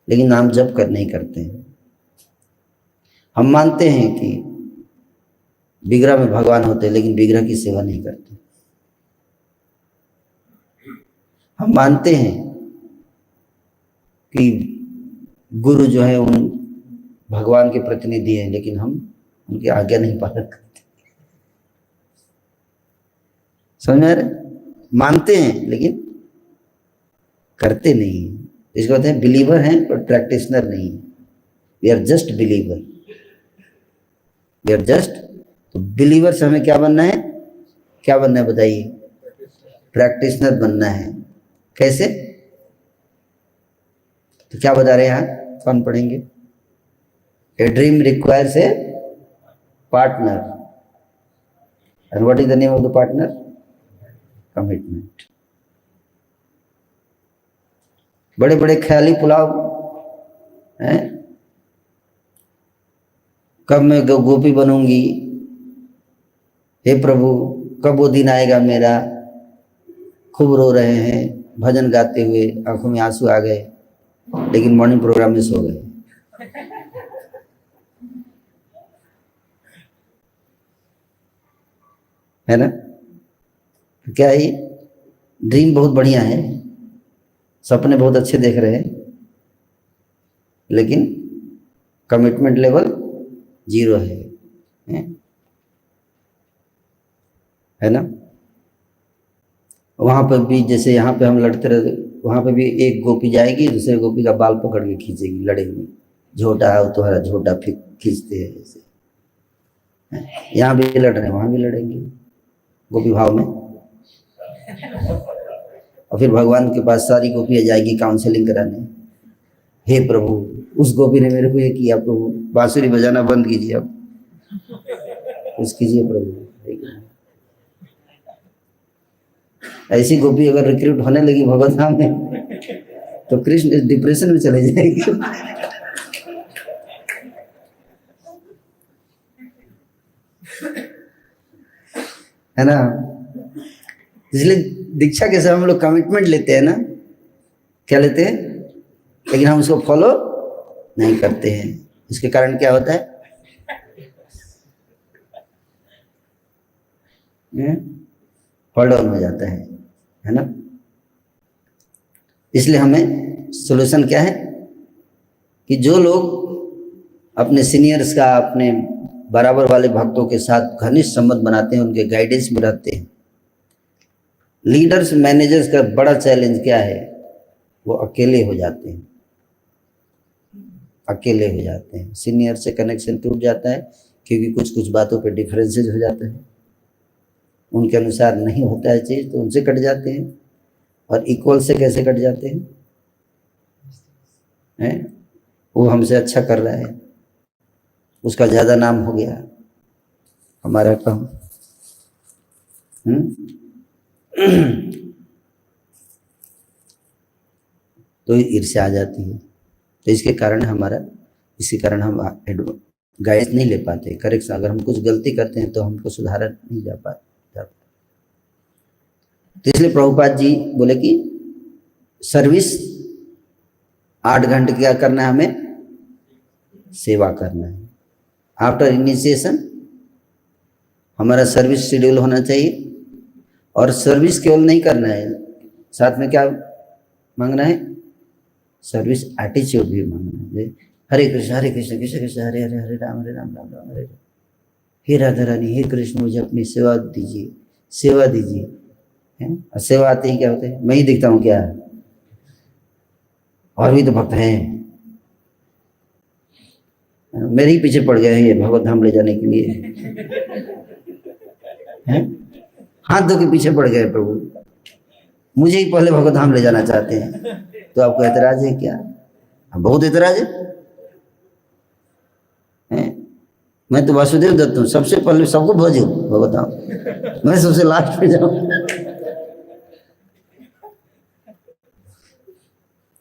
लेकिन नाम जप कर नहीं करते हैं। हम मानते हैं कि विग्रह में भगवान होते हैं, लेकिन विग्रह की सेवा नहीं करते। हम मानते हैं कि गुरु जो है उन भगवान के प्रतिनिधि हैं, लेकिन हम उनकी आज्ञा नहीं पालन करते। समझ में आ रहा है? मानते हैं लेकिन करते नहीं हैं। इसको कहते हैं बिलीवर हैं पर प्रैक्टिशनर नहीं है। We are just believer, we are just. तो बिलीवर से हमें क्या बनना है? क्या बनना है बताइए? प्रैक्टिशनर बनना है। कैसे? तो क्या बता रहे हैं यहाँ? कौन पढ़ेंगे? A dream requires a partner, and what is the name of the partner? Commitment. बड़े बड़े ख्याली पुलाव हैं, कब मैं गोपी बनूंगी, हे प्रभु कब वो दिन आएगा मेरा। खूब रो रहे हैं भजन गाते हुए, आंखों में आंसू आ गए, लेकिन मॉर्निंग प्रोग्राम में सो गए। है ना? तो क्या है ये? ड्रीम बहुत बढ़िया है, सपने बहुत अच्छे देख रहे हैं, लेकिन कमिटमेंट लेवल 0 है ना? वहाँ पर भी जैसे यहाँ पे हम लड़ते रहते, वहाँ पे भी एक गोपी जाएगी, दूसरे गोपी का बाल पकड़ के खींचेगी, लड़ेगी। झोटा है तुम्हारा, झोटा खींचते हैं ऐसे। यहाँ भी लड़ रहे हैं, वहाँ भी लड़ेंगे गोपी भाव में। और फिर भगवान के पास सारी गोपियाँ जाएगी काउंसलिंग कराने। हे प्रभु उस गोपी ने मेरे को ये किया, प्रभु बांसुरी बजाना बंद कीजिए, अब कुछ कीजिए प्रभु। ऐसी गोपी अगर रिक्रूट होने लगी भगवत धाम में, तो कृष्ण डिप्रेशन में चले जाएंगे। है ना? इसलिए दीक्षा के समय हम लोग कमिटमेंट लेते हैं ना, क्या लेते हैं, लेकिन हम उसको फॉलो नहीं करते हैं। इसके कारण क्या होता है? फॉल डाउन हो जाता है ना? इसलिए हमें सॉल्यूशन क्या है कि जो लोग अपने सीनियर्स का, अपने बराबर वाले भक्तों के साथ घनिष्ठ संबंध बनाते हैं, उनके गाइडेंस में रहते हैं। लीडर्स मैनेजर्स का बड़ा चैलेंज क्या है? वो अकेले हो जाते हैं, अकेले हो जाते हैं। सीनियर से कनेक्शन टूट जाता है, क्योंकि कुछ कुछ बातों पे डिफरेंसेस हो जाते हैं, उनके अनुसार नहीं होता है चीज़, तो उनसे कट जाते हैं। और इक्वल से कैसे कट जाते हैं? वो हमसे अच्छा कर रहा है, उसका ज़्यादा नाम हो गया, हमारा कम। तो ईर्ष्या आ जाती है। तो इसके कारण हम गाइड नहीं ले पाते, करेक्शन। अगर हम कुछ गलती करते हैं तो हमको सुधारा नहीं जा पाता। तो इसलिए प्रभुपाद जी बोले कि सर्विस 8 घंटे क्या करना है, हमें सेवा करना है। आफ्टर इनिशिएशन हमारा सर्विस शेड्यूल होना चाहिए, और सर्विस केवल नहीं करना है, साथ में क्या मांगना है? सर्विस एटीट्यूड भी मांगना है। हरे कृष्ण कृष्ण कृष्ण हरे हरे, हरे राम राम राम हरे। हे राधा रानी, हे कृष्ण मुझे अपनी सेवा दीजिए, सेवा दीजिए। और सेवा आते ही क्या होते हैं? मैं ही दिखता हूँ क्या? और भी तो भक्त हैं, मेरे ही पीछे पड़ गए हैं ये भगवत धाम ले जाने के लिए। हाथ धो के पीछे पड़ गए प्रभु, मुझे ही पहले भगवत धाम ले जाना चाहते हैं। तो आपको ऐतराज है क्या? बहुत ऐतराज है। मैं तो वासुदेव दत्त हूँ, सबसे पहले सबको भोजू, वो बताओ, मैं सबसे लास्ट पे जाऊँ?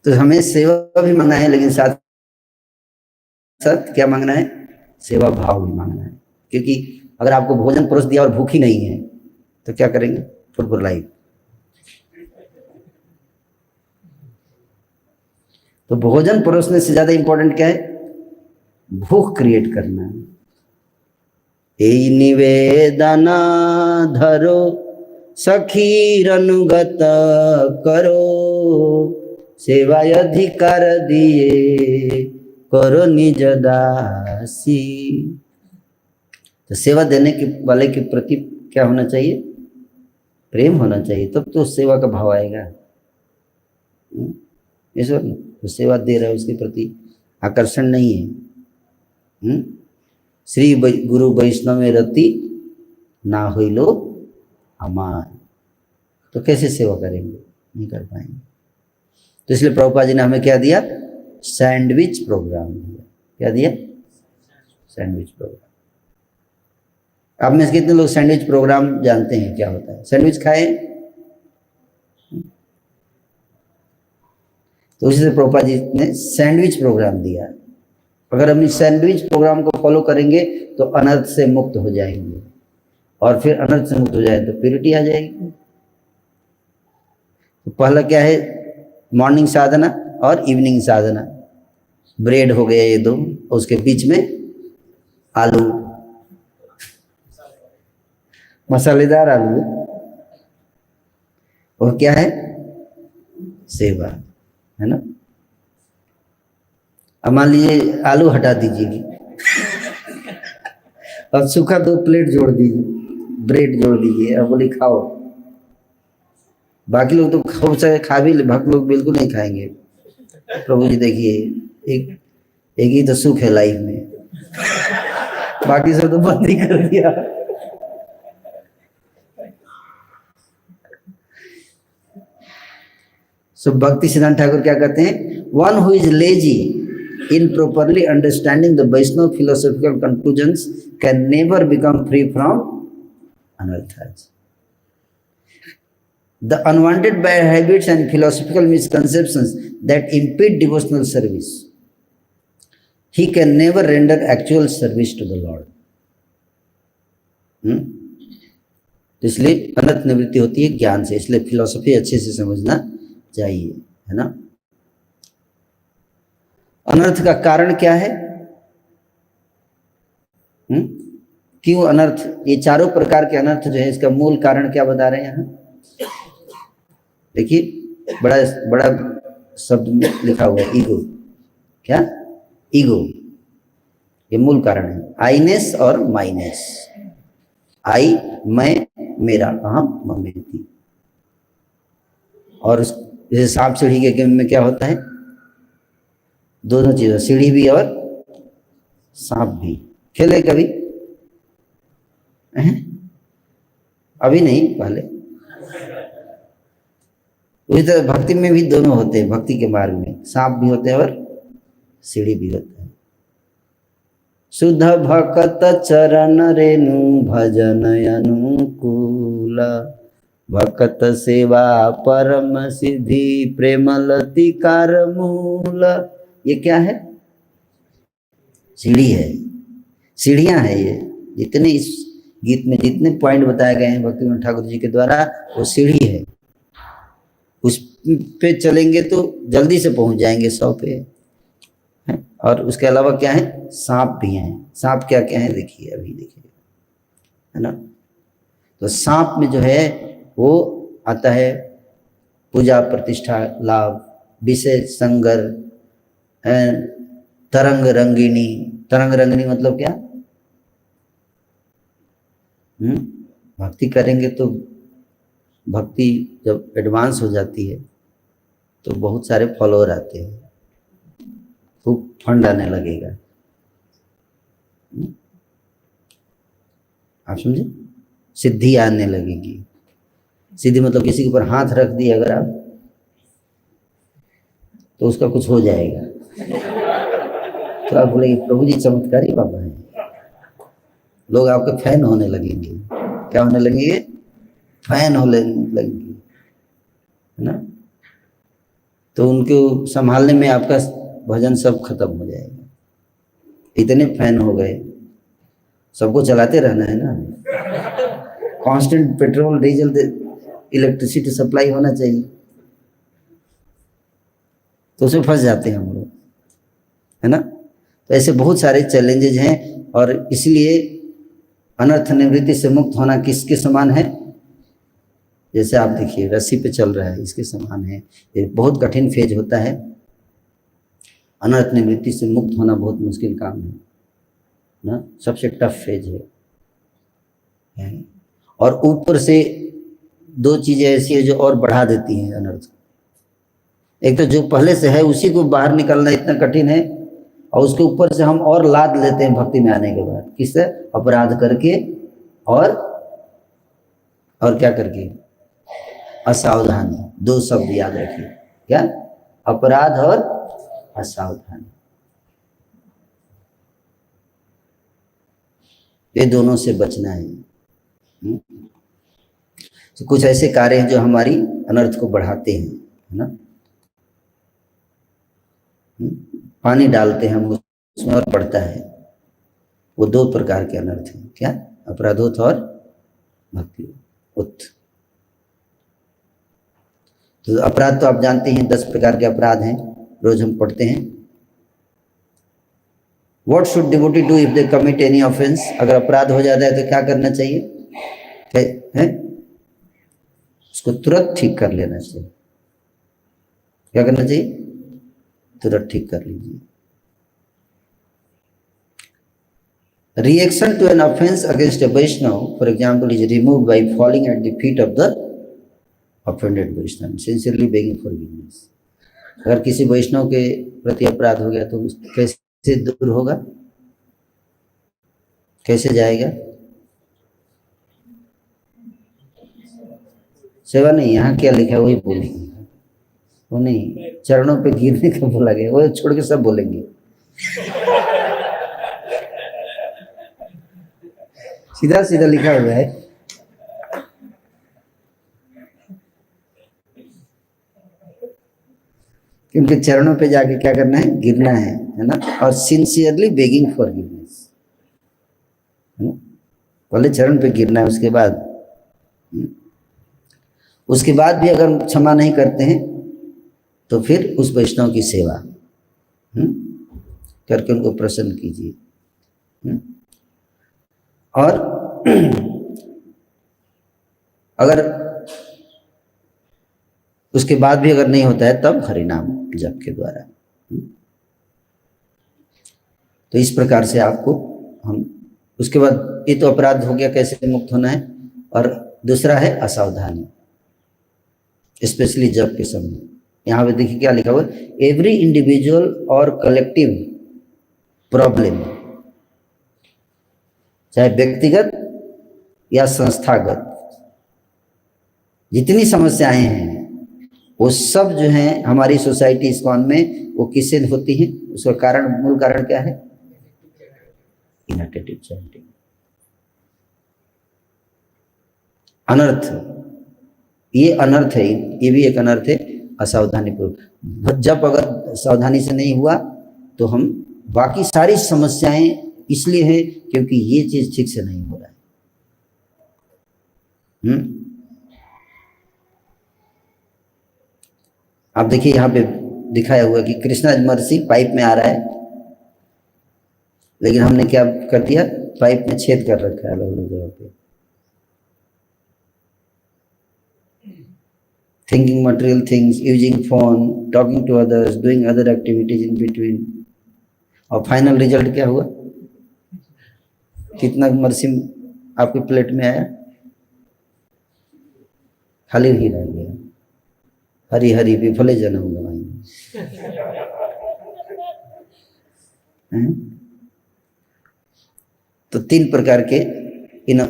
तो हमें सेवा भी मांगना है, लेकिन साथ साथ क्या मांगना है? सेवा भाव भी मांगना है। क्योंकि अगर आपको भोजन परोस दिया और भूखी नहीं है तो क्या करेंगे? Full life. तो भोजन परोसने से ज्यादा इंपॉर्टेंट क्या है? भूख क्रिएट करना है। ए निवेदना धरो सखीर अनुगत करो, सेवा अधिकार दिए करो निज दासी। तो सेवा देने के वाले के प्रति क्या होना चाहिए? प्रेम होना चाहिए, तब तो सेवा का भाव आएगा। ईश्वर तो सेवा दे रहा है, उसके प्रति आकर्षण नहीं है। श्री गुरु वैष्णव में रति ना हुई लो हमार, तो कैसे सेवा करेंगे? नहीं कर पाएंगे। तो इसलिए प्रभुपाद जी ने हमें क्या दिया? सैंडविच प्रोग्राम दिया। क्या दिया? Sandwich programme. आप में से कितने लोग सैंडविच प्रोग्राम जानते हैं क्या होता है? सैंडविच खाए? तो उसी से प्रभुपाद जी ने सैंडविच प्रोग्राम दिया। अगर हम इस सैंडविच प्रोग्राम को फॉलो करेंगे तो अनर्थ से मुक्त हो जाएंगे, और फिर अनर्थ से मुक्त हो जाए तो प्यूरिटी आ जाएगी। तो पहला क्या है? मॉर्निंग साधना और इवनिंग साधना। ब्रेड हो गया ये दो, उसके बीच में आलू, मसालेदार आलू, और क्या है? सेवा, है ना। अब मान लीजिए आलू हटा दीजिए और सूखा 2 प्लेट जोड़ दीजिए, ब्रेड जोड़ दीजिए, अब बोली खाओ। बाकी लोग तो खूब सारे खा भी, भक्त लोग बिल्कुल नहीं खाएंगे। प्रभु जी देखिए, एक ही तो सुख है लाइफ में, बाकी सब तो बंद ही कर दिया। सो भक्ति सिद्धांत ठाकुर क्या कहते हैं? One who is lazy in properly understanding the Vaishnava philosophical conclusions can never become free from anarthas. The unwanted bad habits and philosophical misconceptions that impede devotional service, he can never render actual service to the Lord. तो इसलिए अनर्थ निवृत्ति होती है ज्ञान से, इसलिए फिलॉसफी अच्छे से समझना चाहिए, है ना। अनर्थ का कारण क्या है? क्यों अनर्थ? ये चारों प्रकार के अनर्थ जो है, इसका मूल कारण क्या बता रहे हैं यहाँ? देखिए, बड़ा बड़ा शब्द में लिखा हुआ है, ईगो। क्या? ईगो, ये मूल कारण है। आईनेस और माइनेस। आई मैं, मेरा, अहम ममेति। और जैसे सांप सीढ़ी के गेम में क्या होता है? दोनों चीजें, सीढ़ी भी और सांप भी। खेले कभी? अभी नहीं, पहले। उसी तरह भक्ति में भी दोनों होते हैं। भक्ति के मार्ग में सांप भी होते हैं और सीढ़ी भी होता है। शुद्ध भक्त चरण रेणु भजन अनुकूल, भक्त सेवा परम सिद्धि प्रेम लतिकार मूल। ये क्या है? सीढ़ी है, सीढ़ियां हैं ये। जितने इस गीत में जितने पॉइंट बताए गए हैं भक्ति विनोद ठाकुर जी के द्वारा, वो सीढ़ी है। उस पे चलेंगे तो जल्दी से पहुंच जाएंगे 100 पे, है? और उसके अलावा क्या है? सांप भी हैं। सांप क्या क्या है देखिए, अभी देखिए, है ना। तो सांप में जो है वो आता है पूजा प्रतिष्ठा लाभ, विषय संगर, तरंग रंगिनी। तरंग रंगिनी मतलब क्या? भक्ति करेंगे तो भक्ति जब एडवांस हो जाती है तो बहुत सारे फॉलोअर आते हैं, खूब फंड आने लगेगा। आप समझे? सिद्धि आने लगेगी। सिद्धि मतलब किसी के ऊपर हाथ रख दिए अगर आप, तो उसका कुछ हो जाएगा। तो आप बोलेंगे प्रभु जी चमत्कारी बाबा हैं। लोग आपके फैन होने लगेंगे। क्या होने लगेंगे? फैन होने लगेंगे, है ना। तो उनको संभालने में आपका भजन सब खत्म हो जाएगा। इतने फैन हो गए, सबको चलाते रहना है ना, constant petrol diesel electricity supply होना चाहिए, तो उसमें फंस जाते हैं हम लोग, है ना। तो ऐसे बहुत सारे चैलेंजेज हैं, और इसलिए अनर्थ निवृत्ति से मुक्त होना किसके समान है? जैसे आप देखिए रस्सी पे चल रहा है, इसके समान है। ये बहुत कठिन फेज होता है, अनर्थ निवृत्ति से मुक्त होना बहुत मुश्किल काम है ना, सबसे टफ फेज है। और ऊपर से दो चीजें ऐसी है जो और बढ़ा देती हैं अनर्थ। एक तो जो पहले से है उसी को बाहर निकलना इतना कठिन है, और उसके ऊपर से हम और लाद लेते हैं भक्ति में आने के बाद। किससे? अपराध करके और क्या करके? असावधानी। दो शब्द याद रखिए, क्या? अपराध और असावधानी, ये दोनों से बचना है। तो कुछ ऐसे कार्य हैं जो हमारी अनर्थ को बढ़ाते हैं, है ना। पानी डालते हैं हम उसमें और बढ़ता है, वो दो प्रकार के अनर्थ हैं। क्या? अपराधोत और भक्ति उत। तो अपराध तो आप जानते हैं 10 प्रकार के अपराध हैं, रोज हम पढ़ते हैं। What should devotee do if they commit any offense? अगर अपराध हो जाता है तो क्या करना चाहिए? है उसको तुरंत ठीक कर लेना चाहिए। क्या करना चाहिए? तुरंत ठीक कर लीजिए। Reaction to an offense against a Vaishnava, for example, is removed by falling at the feet of the offended Vaishnava, sincerely begging forgiveness. अगर किसी वैष्णव के प्रति अपराध हो गया तो कैसे दूर होगा? कैसे जाएगा? सेवा नहीं, यहाँ क्या लिखा है वही बोलेंगे, वो नहीं, चरणों पे गिरने का बोला गया, वो छोड़ के सब बोलेंगे। सीधा सीधा लिखा हुआ है। क्योंकि चरणों पे जाके क्या करना है? गिरना है ना। और सिंसियरली बेगिंग फॉरगिवनेस, है ना। पहले चरण पे गिरना है, उसके बाद भी अगर क्षमा नहीं करते हैं तो फिर उस वैष्णव की सेवा करके उनको प्रसन्न कीजिए। और अगर उसके बाद भी अगर नहीं होता है तब हरिनाम जप के द्वारा। तो इस प्रकार से आपको हम, उसके बाद ये तो अपराध हो गया, कैसे मुक्त होना है। और दूसरा है असावधानी, स्पेशली जप के समय। यहाँ पे देखिए क्या लिखा हुआ है, एवरी इंडिविजुअल और कलेक्टिव प्रॉब्लम, चाहे व्यक्तिगत या संस्थागत, जितनी समस्याएं हैं वो सब जो हैं हमारी सोसाइटी इस्कॉन में, वो किससे होती हैं? उसका कारण, मूल कारण क्या है? Inattentive chanting. अनर्थ, ये अनर्थ है, ये भी एक अनर्थ है, असावधानी पूर्वक जब अगर सावधानी से नहीं हुआ तो हम बाकी सारी समस्याएं इसलिए है क्योंकि ये चीज ठीक से नहीं हो रहा है। आप देखिए यहाँ पे दिखाया हुआ कि कृष्णा मर्सी पाइप में आ रहा है, लेकिन हमने क्या कर दिया? पाइप में छेद कर रखा है अलग अलग जगह पे। Thinking material things, using phone, talking to others, doing other activities in between, और फाइनल रिजल्ट क्या हुआ? कितना मर्सी आपके प्लेट में आया? खाली ही रह गया। हरी हरी विफले जन्म गवाई। तो तीन प्रकार के इन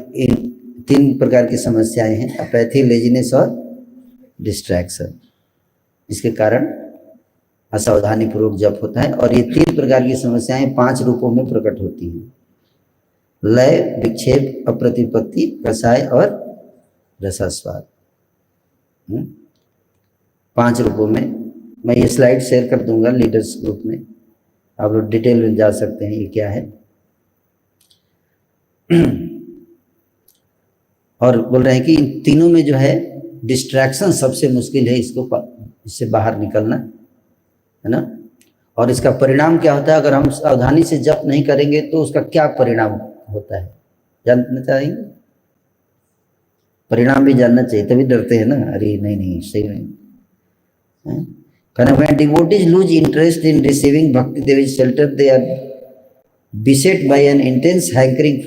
तीन प्रकार की समस्याएं हैं, अपैथी, लेजीनेस और डिस्ट्रैक्शन। इसके कारण असावधानी पूर्वक जप होता है। और ये तीन प्रकार की समस्याएं 5 रूपों में प्रकट होती हैं। लय, विक्षेप, अप्रतिपत्ति, कषाय और रसास्वाद। 5 रूपों में। मैं ये स्लाइड शेयर कर दूंगा लीडर्स ग्रुप में, आप लोग डिटेल में जा सकते हैं ये क्या है। और बोल रहे हैं कि इन तीनों में जो है डिस्ट्रैक्शन सबसे मुश्किल है, इससे बाहर निकलना, है ना। और इसका परिणाम क्या होता है, अगर हम सावधानी से जप नहीं करेंगे तो उसका क्या परिणाम होता है, जानना चाहेंगे? परिणाम भी जानना चाहिए, तभी डरते हैं ना, अरे नहीं सही नहीं। When devotees lose interest in receiving Bhakti Devi's shelter, they are beset by an intense hankering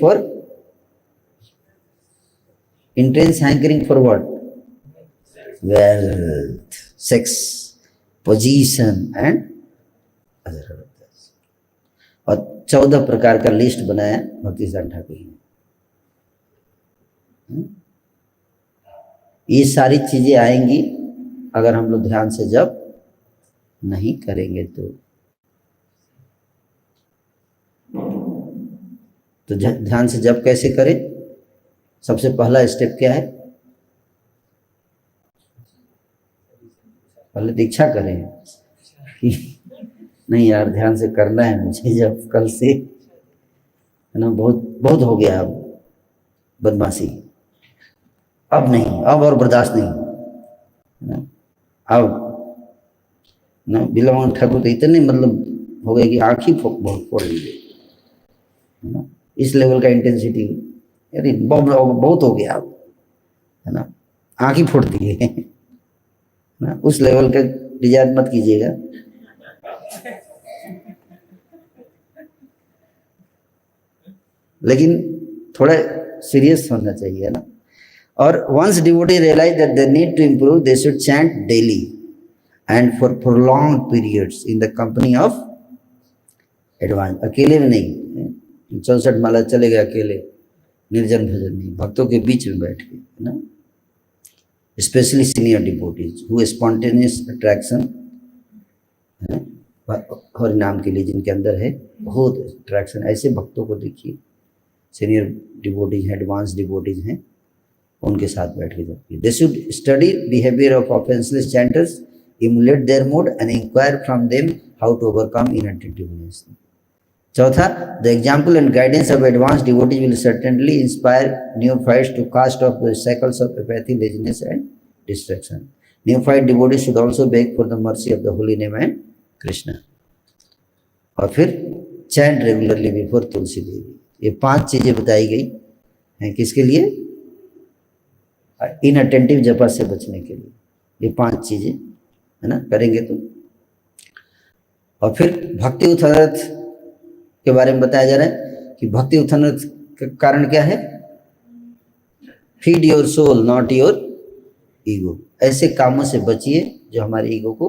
for what? Wealth, sex, position and other. और 14 प्रकार का लिस्ट बनाया भक्ति सिद्धांत ठाकुर ने। ये सारी चीजें आएंगी अगर हम लोग ध्यान से जप नहीं करेंगे तो ध्यान से जप कैसे करें? सबसे पहला स्टेप क्या है? पहले दीक्षा करें कि नहीं यार ध्यान से करना है मुझे, जब कल से, है ना, बहुत हो गया अब बदमाशी, अब नहीं, अब और बर्दाश्त नहीं, है ना। अब ना बिलावन ठाकुर तो इतने मतलब हो गए कि आँख ही बहुत फोड़ ली, है ना, इस लेवल का इंटेंसिटी, अरे बहुत हो गया अब, है ना, आँख ही फोड़ दिए ना, उस लेवल का डिजायर मत कीजिएगा। लेकिन थोड़ा सीरियस होना चाहिए ना। और once devotee realise that they need to improve, they should chant daily and for prolonged periods in the company of advanced। अकेले में नहीं, 64 माला चले गए अकेले, निर्जन भजन नहीं, भक्तों के बीच में बैठ के, है ना। Specially senior devotees who spontaneous attraction, Hari नाम के लिए जिनके अंदर है बहुत अट्रैक्शन, ऐसे भक्तों को देखिए, सीनियर डिवोटीज हैं, एडवांस डिवोटीज हैं, उनके साथ बैठ के जाती है। They should study behaviour of offenceless chanters, emulate their mood and inquire from them how to overcome inattentiveness। चौथा, the example and guidance of advanced devotees will certainly inspire neophytes to cast off the shackles of apathy, laziness and distraction। Neophyte devotees should also beg for the mercy of the holy name and Krishna। और फिर chant regularly before Tulsi Devi. ये 5 चीजें बताई गई हैं किसके लिए? इनअटेंटिव जपा से बचने के लिए, ये 5 चीजें, है ना, करेंगे तो। और फिर भक्ति उत्थानरथ के बारे में बताया जा रहा है कि भक्ति उत्थानरथ का कारण क्या है? Feed your soul not your ego. ऐसे कामों से बचिए जो हमारे ईगो को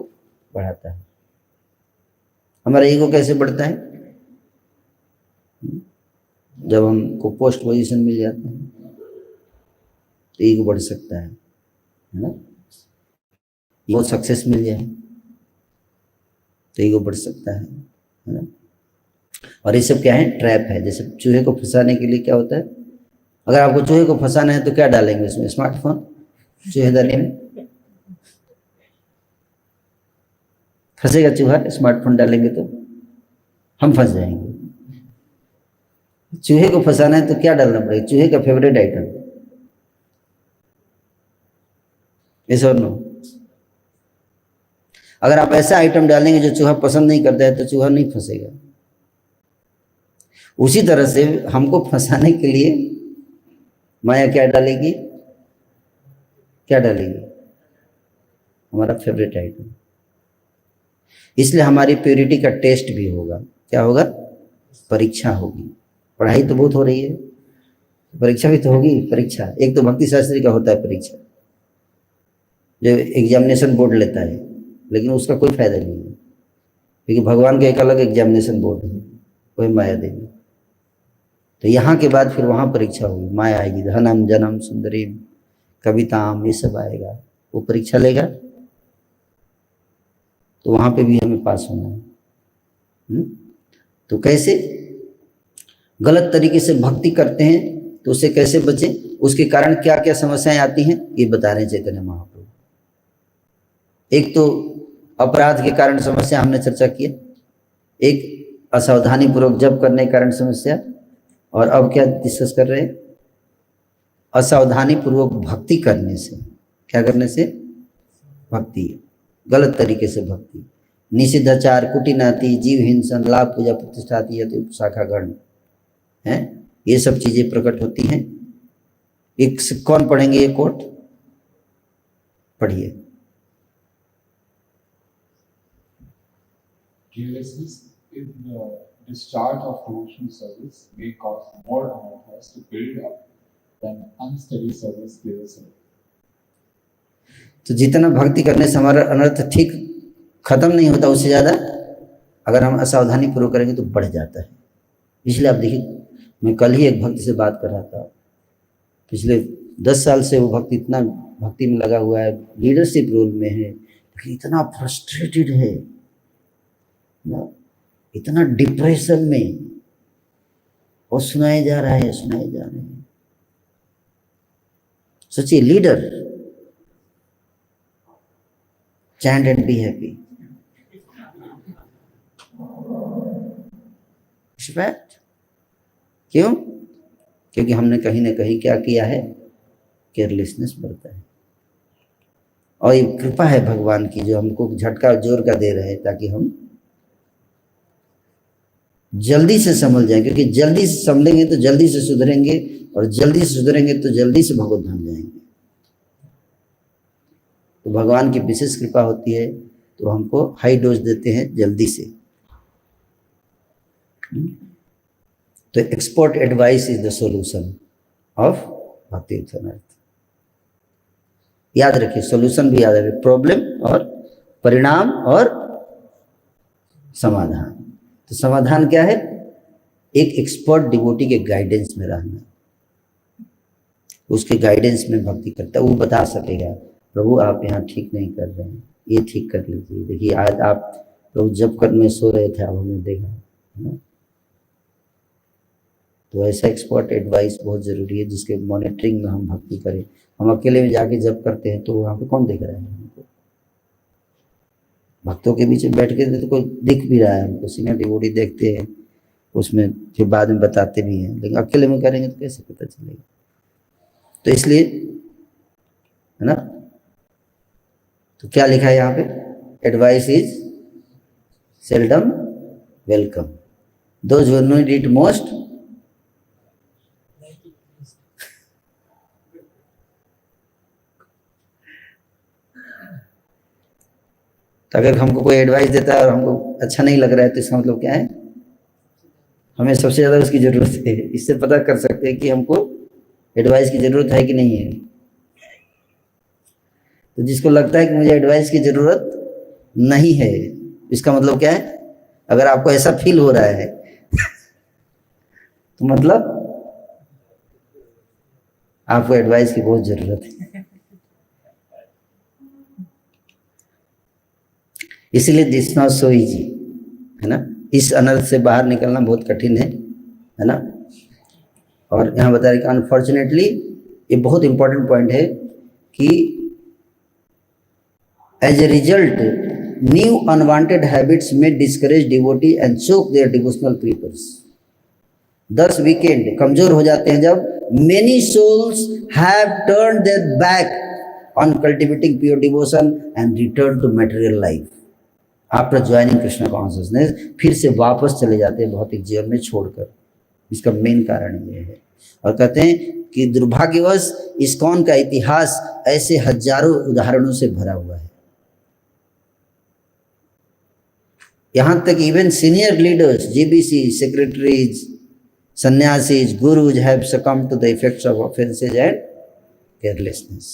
बढ़ाता है। हमारा ईगो कैसे बढ़ता है? जब हमको पोस्ट पोजीशन मिल जाता है तो ईगो बढ़ सकता है ना। वो सक्सेस मिल जाए तो ईगो बढ़ सकता है ना। और ये सब क्या है? ट्रैप है। जैसे चूहे को फंसाने के लिए क्या होता है, अगर आपको चूहे को फंसाना है तो क्या डालेंगे उसमें? स्मार्टफोन चूहेदानी में फंसेगा चूहा, स्मार्टफोन डालेंगे तो हम फंस जाएंगे। चूहे को फंसाना है तो क्या डालना पड़ेगा? चूहे का फेवरेट आइटम, यस और नो। अगर आप ऐसा आइटम डालेंगे जो चूहा पसंद नहीं करता है तो चूहा नहीं फंसेगा। उसी तरह से हमको फंसाने के लिए माया क्या डालेगी? क्या डालेगी? हमारा फेवरेट आइटम। इसलिए हमारी प्योरिटी का टेस्ट भी होगा। क्या होगा? परीक्षा होगी। पढ़ाई तो बहुत हो रही है, परीक्षा भी तो होगी। परीक्षा एक तो भक्ति शास्त्री का होता है परीक्षा, जो एग्जामिनेशन बोर्ड लेता है, लेकिन उसका कोई फायदा नहीं है, क्योंकि भगवान का एक अलग एग्जामिनेशन बोर्ड है, वही माया देवी। तो यहाँ के बाद फिर वहाँ परीक्षा होगी, माया आएगी, धनम जनम सुंदरीम कविताम, ये सब आएगा, वो परीक्षा लेगा तो वहाँ पे भी हमें पास होना है। तो कैसे? गलत तरीके से भक्ति करते हैं तो उससे कैसे बचें, उसके कारण क्या क्या समस्याएं आती हैं, ये बता रहे हैं चैतन्य महाप्रभु। एक तो अपराध के कारण समस्या हमने चर्चा की, एक असावधानी पूर्वक जप करने के कारण समस्या, और अब क्या डिस्कस कर रहे हैं, असावधानी पूर्वक भक्ति करने से, क्या करने से, भक्ति, गलत तरीके से भक्ति, निषिद्धाचार, कुटिनाति, जीव हिंसन, लाभ पूजा प्रतिष्ठाति यति शाखा गण है, ये सब चीजें प्रकट होती हैं। एक कौन पढ़ेंगे ये कोट, पढ़िए। Carelessness in the discharge of devotional service may cause more anarthas to build up than unsteady service clears away. तो जितना भक्ति करने से हमारा अनर्थ ठीक खत्म नहीं होता, उससे ज़्यादा अगर हम असावधानी पूर्वक करेंगे तो बढ़ जाता है। इसलिए आप देखिए, मैं कल ही एक भक्त से बात कर रहा था, पिछले 10 साल से वो भक्त इतना भक्ति में लगा हुआ है, लीडरशिप रोल में है, लेकिन इतना फ्रस्ट्रेटेड है ना, इतना डिप्रेशन में, और सुनाए जा रहा है, सुनाए जा रहे हैं। सोचिए, leader, chant and be happy, respect, क्यों? क्योंकि हमने कहीं ना कहीं क्या किया है, केयरलेसनेस बढ़ता है। और ये कृपा है भगवान की जो हमको झटका जोर का दे रहे हैं, ताकि हम जल्दी से समझ जाएं, क्योंकि जल्दी से समझेंगे तो जल्दी से सुधरेंगे, और जल्दी से सुधरेंगे तो जल्दी से भगवत धाम जाएंगे। तो भगवान की विशेष कृपा होती है, तो हमको हाई डोज देते हैं जल्दी से। तो expert advice is the solution of भक्ति अनर्थ। याद रखिए, सॉल्यूशन भी याद रखिए, प्रॉब्लम और परिणाम और समाधान। तो समाधान क्या है, एक एक्सपर्ट डिवोटी के गाइडेंस में रहना, उसके गाइडेंस में भक्ति करता है, वो बता सकेगा, प्रभु आप यहाँ ठीक नहीं कर रहे हैं, ये ठीक कर लीजिए, देखिए आज आप प्रभु जब कर में सो रहे थे, आप हमने देखा, है ना। तो ऐसा एक्सपर्ट एडवाइस बहुत ज़रूरी है, जिसके मॉनिटरिंग में हम भक्ति करें। हम अकेले में जाके जब करते हैं तो वहाँ पे कौन देख रहा है हमको, भक्तों के बीच में बैठ के तो कोई दिख भी रहा है हमको, सीनियर डिवोटी देखते हैं, उसमें फिर बाद में बताते भी हैं, लेकिन अकेले में करेंगे तो कैसे पता चलेगा। तो इसलिए, है ना, तो क्या लिखा है यहाँ पे, advice is seldom welcome, those who need it most तो अगर हमको कोई एडवाइस देता है और हमको अच्छा नहीं लग रहा है, तो इसका मतलब क्या है, हमें सबसे ज़्यादा उसकी ज़रूरत है। इससे पता कर सकते हैं कि हमको एडवाइस की ज़रूरत है कि नहीं है। तो जिसको लगता है कि मुझे एडवाइस की ज़रूरत नहीं है, इसका मतलब क्या है, अगर आपको ऐसा फील हो रहा है तो मतलब आपको एडवाइस की बहुत ज़रूरत है। इसीलिए दिस नॉट सो इजी, है ना, इस अनर्थ से बाहर निकलना बहुत कठिन है ना। और यहाँ बता रहे कि अनफॉर्चुनेटली, ये बहुत इंपॉर्टेंट पॉइंट है कि as a result new unwanted habits में discourage devotee and choke their devotional peoples. 10 weekend कमजोर हो जाते हैं जब many souls have turned their back on cultivating pure devotion and return to material life after joining Krishna consciousness. फिर से वापस चले जाते हैं भौतिक जीवन में छोड़कर। इसका मेन कारण ये है। और कहते हैं कि दुर्भाग्यवश इस्कॉन का इतिहास ऐसे हजारों उदाहरणों से भरा हुआ है। यहाँ तक even senior leaders, GBC secretaries, sannyasis, gurus have succumbed to the effects of offenses and carelessness.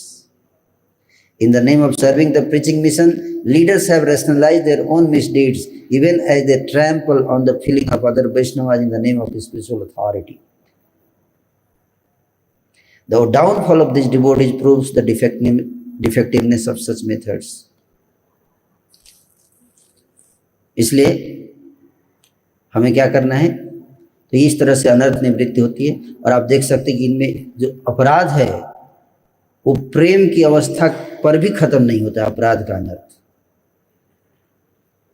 In the name of serving the preaching mission, leaders have rationalized their own misdeeds, even as they trample on the feeling of other Vaishnavas in the name of spiritual authority. The downfall of these devotees proves the defectiveness of such methods. इसलिए हमें क्या करना है, तो इस तरह से अनर्थ निवृत्ति होती है। और आप देख सकते हैं कि इनमें जो अपराध है वो प्रेम की अवस्था पर भी खत्म नहीं होता। अपराध का अनर्थ,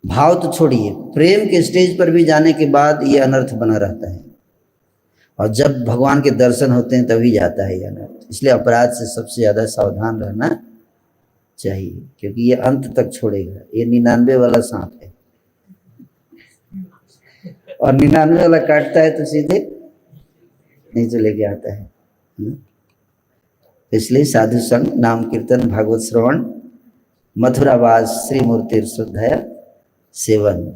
भाव तो छोड़िए, प्रेम के स्टेज पर भी जाने के बाद ये अनर्थ बना रहता है। और जब भगवान के दर्शन होते हैं तभी जाता है ये अनर्थ। इसलिए अपराध से सबसे ज़्यादा सावधान रहना चाहिए, क्योंकि ये अंत तक छोड़ेगा। ये 99 वाला सांप है, और 99 वाला काटता है तो सीधे नीचे लेके आता है ना? इसलिए साधु संग, नाम कीर्तन, भागवत श्रवण, मथुरावास, श्री मूर्ति श्रद्धया सेवन,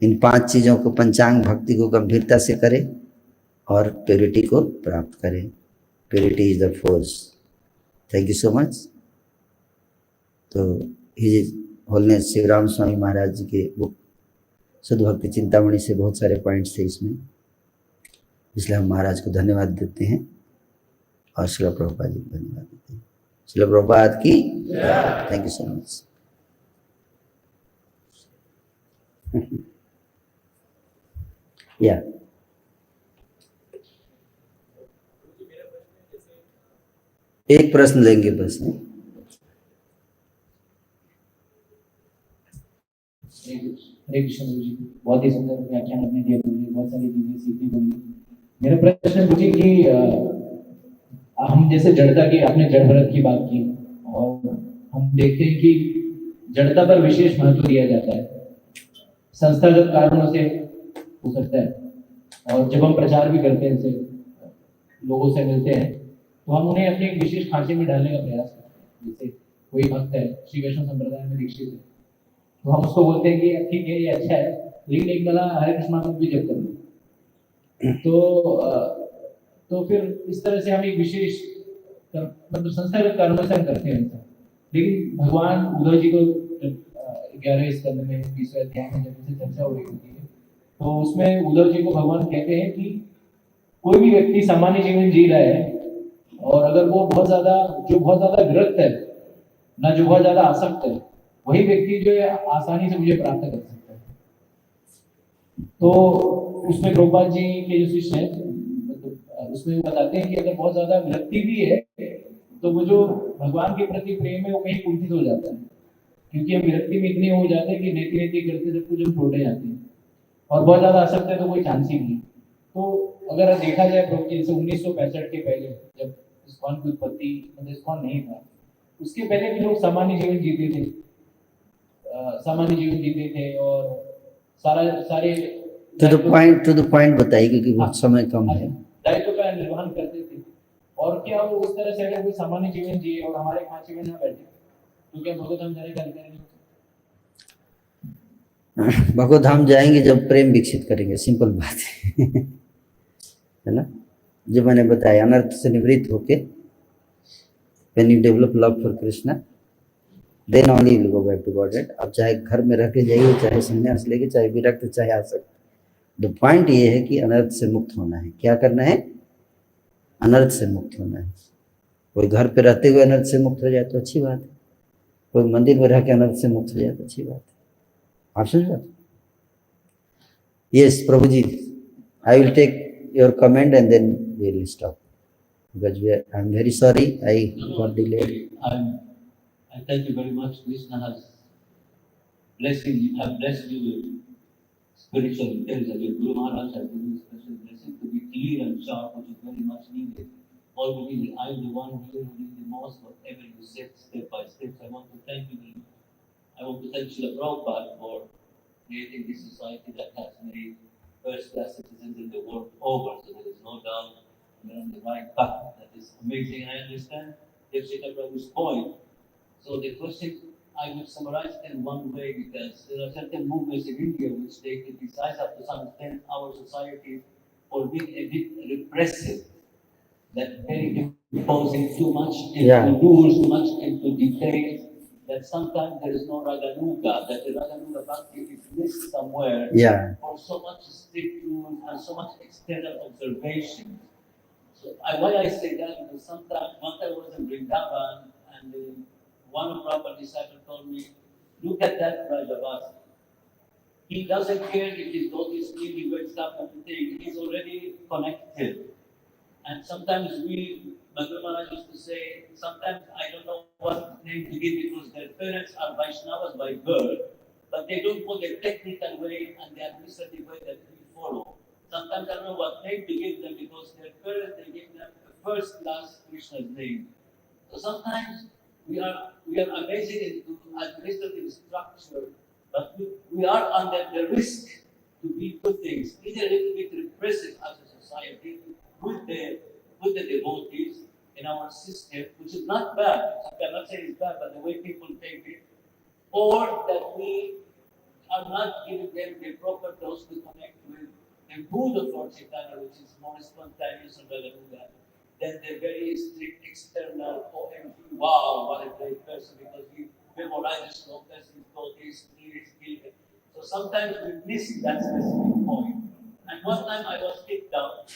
इन 5 चीज़ों को, पंचांग भक्ति को गंभीरता से करें और प्योरिटी को प्राप्त करें। Purity is the force. Thank you so much. तो हिज होलनेस शिवराम स्वामी महाराज जी के बुक शुद्ध भक्ति चिंतामणि से बहुत सारे पॉइंट्स थे इसमें, इसलिए हम महाराज को धन्यवाद देते हैं और श्रील प्रभुपाद जी को धन्यवाद देते हैं। श्रील प्रभुपाद की थैंक यू सो मच। या एक प्रश्न लेंगे बस। हरे कृष्ण गुरु जी, बहुत ही सुंदर व्याख्यान आपने दिया गुरु जी, बहुत सारी चीजें सीखने को मिली। मेरा प्रश्न गुरु जी कि हम जैसे जड़ता की, आपने जड़ भरत की बात की, और हम देखते हैं कि जड़ता पर विशेष महत्व दिया जाता है, संस्थागत कारणों से हो सकता है। और जब हम प्रचार भी करते हैं, जैसे लोगों से मिलते हैं, तो हम उन्हें अपने एक विशेष खांचे में डालने का प्रयास करते हैं। जैसे कोई भक्त है, श्री वैष्णव संप्रदाय में दीक्षित है, तो हम उसको बोलते हैं कि ठीक है, ये अच्छा है, लेकिन एक गला हरे कृष्ण नाम भी जप कर लो। तो फिर इस तरह से हम एक विशेष मतलब संस्थागत कारणों से हम करते हैं। लेकिन भगवान उद्धव जी को 11वें स्कंद में 20वें अध्याय में जब इनसे चर्चा हो रही होती है, तो उसमें उद्धव जी को भगवान कहते हैं कि कोई भी व्यक्ति सामान्य जीवन जी रहा है, और अगर वो बहुत ज्यादा विरक्त है ना, जो बहुत ज्यादा आसक्त है, वही व्यक्ति जो है आसानी से मुझे प्राप्त कर सकता है। तो उसमें प्रभुपाद जी के जो शिष्य हैं, उसमें वो बताते हैं कि अगर बहुत ज्यादा विरक्ति भी है, तो वो जो भगवान के प्रति प्रेम है वो कहीं कुंठित हो जाता है, क्योंकि हम विरक्ति में इतने हो जाते हैं कि नेति नेति करते सब कुछ हम छोड़ने जाते हैं, और बहुत ज्यादा आसक्त है तो कोई चांस ही नहीं। तो अगर देखा जाए प्रभु जी, जैसे 1965 के पहले जब इस्कॉन की उत्पत्ति, मतलब इस्कॉन नहीं था, उसके पहले भी लोग सामान्य जीवन जीते थे, और सारे टू द पॉइंट बताइए, क्योंकि बहुत समय कम है। दायित्व का निर्वहन करते थे। और क्या वो उस तरह से अगर कोई सामान्य जीवन जिए और हमारे खांचे में ना बैठे, तो क्या भगवत धाम जाने का अधिकार नहीं? भगवत धाम जाएंगे जब प्रेम विकसित करेंगे, सिंपल बात है ना। जो मैंने बताया, अनर्थ से निवृत्त होके, when you develop love for Krishna, then only will go back to Godhead. अब चाहे घर में रह के जाइए, चाहे संन्यास लेके, चाहे विरक्त, चाहे आसक्त, द पॉइंट ये है कि अनर्थ से मुक्त होना है। क्या करना है? अनर्थ से मुक्त होना है। कोई घर पे रहते हुए अनर्थ से मुक्त हो जाए तो अच्छी बात है, कोई मंदिर में रह के अनर्थ से मुक्त हो जाए तो अच्छी बात है। आप समझ बात? Yes Prabhu ji, I will take your comment and then we will stop, because I am very sorry I got delayed. I thank you very much. Krishna has blessed you with spiritual intelligence. Your Guru Maharaj has given you special blessing to be clear and sharp, which is very much needed. All because I am the one here who did the most, whatever you said, step by step. I want to thank you very much. I want to thank Srila Prabhupada for creating this society that has made first-class citizens in the world over, so there is no doubt we're on the right path. That is amazing. I understand Srila Prabhu's point. So the question, I will summarize it in one way, because there are certain movements in India which they criticize up to some extent our society for being a bit repressive, that very imposing too much into rules, too much into details, that sometimes there is no Raganuga, that the Raganuga Bhakti is missed somewhere for so much strict rules and so much external observation. So why I say that, because sometimes once I was in Vrindavan, and one of Prabhupada's disciples told me, look at that Rajavasi. he doesn't care if his dog is clean, he wakes up and everything. He's already connected. And sometimes Bhagwan Maharaj used to say, sometimes I don't know what name to give because their parents are Vaishnavas by birth, but they don't know the technical way and the administrative way that we follow. Sometimes I don't know what name to give them because their parents, they give them the first class Krishna's name. So sometimes we are amazing into administrative structure, but we are under the risk to be two things, either a little bit repressive as a society with the devotees in our system, which is not bad. I cannot say it's bad, but the way people take it, or that we are not giving them the proper dose to connect with the mood of Lord Chaitanya, which is more spontaneous and Raganuga, than the very strict external OMG, wow, what a great person, because he memorizes slokas, he's got this, he. So sometimes we miss that specific point. And one time I was kicked out.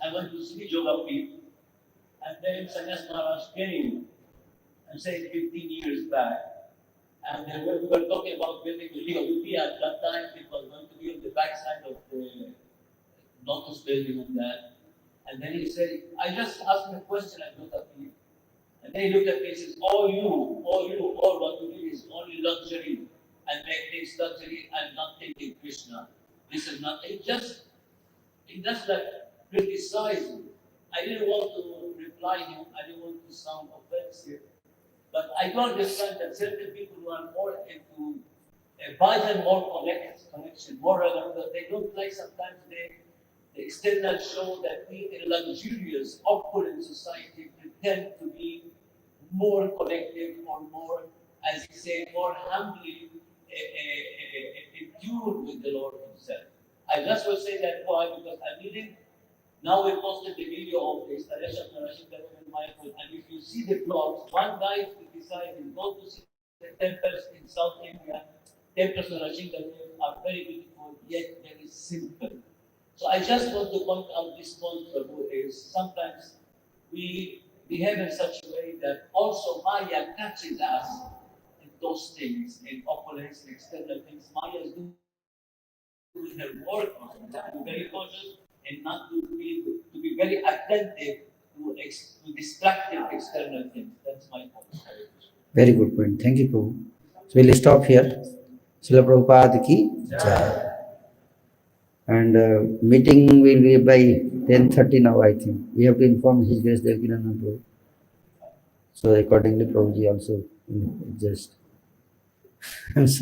I went to see Yoga Peeth, and then Sannyas Maharaj came and said 15 years back. And then we were talking about building the Liga Vipi. At that time, it was going to be on the backside of the Lotus building and that. And then he said, I just asked him a question at Yoga Peeth. And then he looked at me and says, all what you need is only luxury and make things luxury and not thinking Krishna. This is not, he just like criticize me. I didn't want to reply him, I didn't want to sound offensive. But I do understand that certain people who are more into bhajan, more connection, more Raganuga, they don't like sometimes the external show that we in luxurious, opulent society pretend to be more connected or more, as he said, more humbly in tune with the Lord himself. I just will say that why, because I'm reading, now we posted the video of the installation of Narashim Devan in Mayapur, and if you see the vlogs, one guy decided go to see the temples in South India. Temples of Narashim Devan are very beautiful, yet very simple. So I just want to point out this point, Prabhu, is sometimes we behave in such a way that also Maya catches us in those things, in opulence, in external things. Maya is doing her work on that. Be very cautious and not to be very attentive to distracting external things. That's my point. Very good point. Thank you, Prabhu. So we'll stop here. Srila Prabhupada ki jai. And meeting will be by 10:30 now, I think. We have to inform His Grace Devkinandan Prabhu. So accordingly, Prabhuji also adjust. I'm sorry.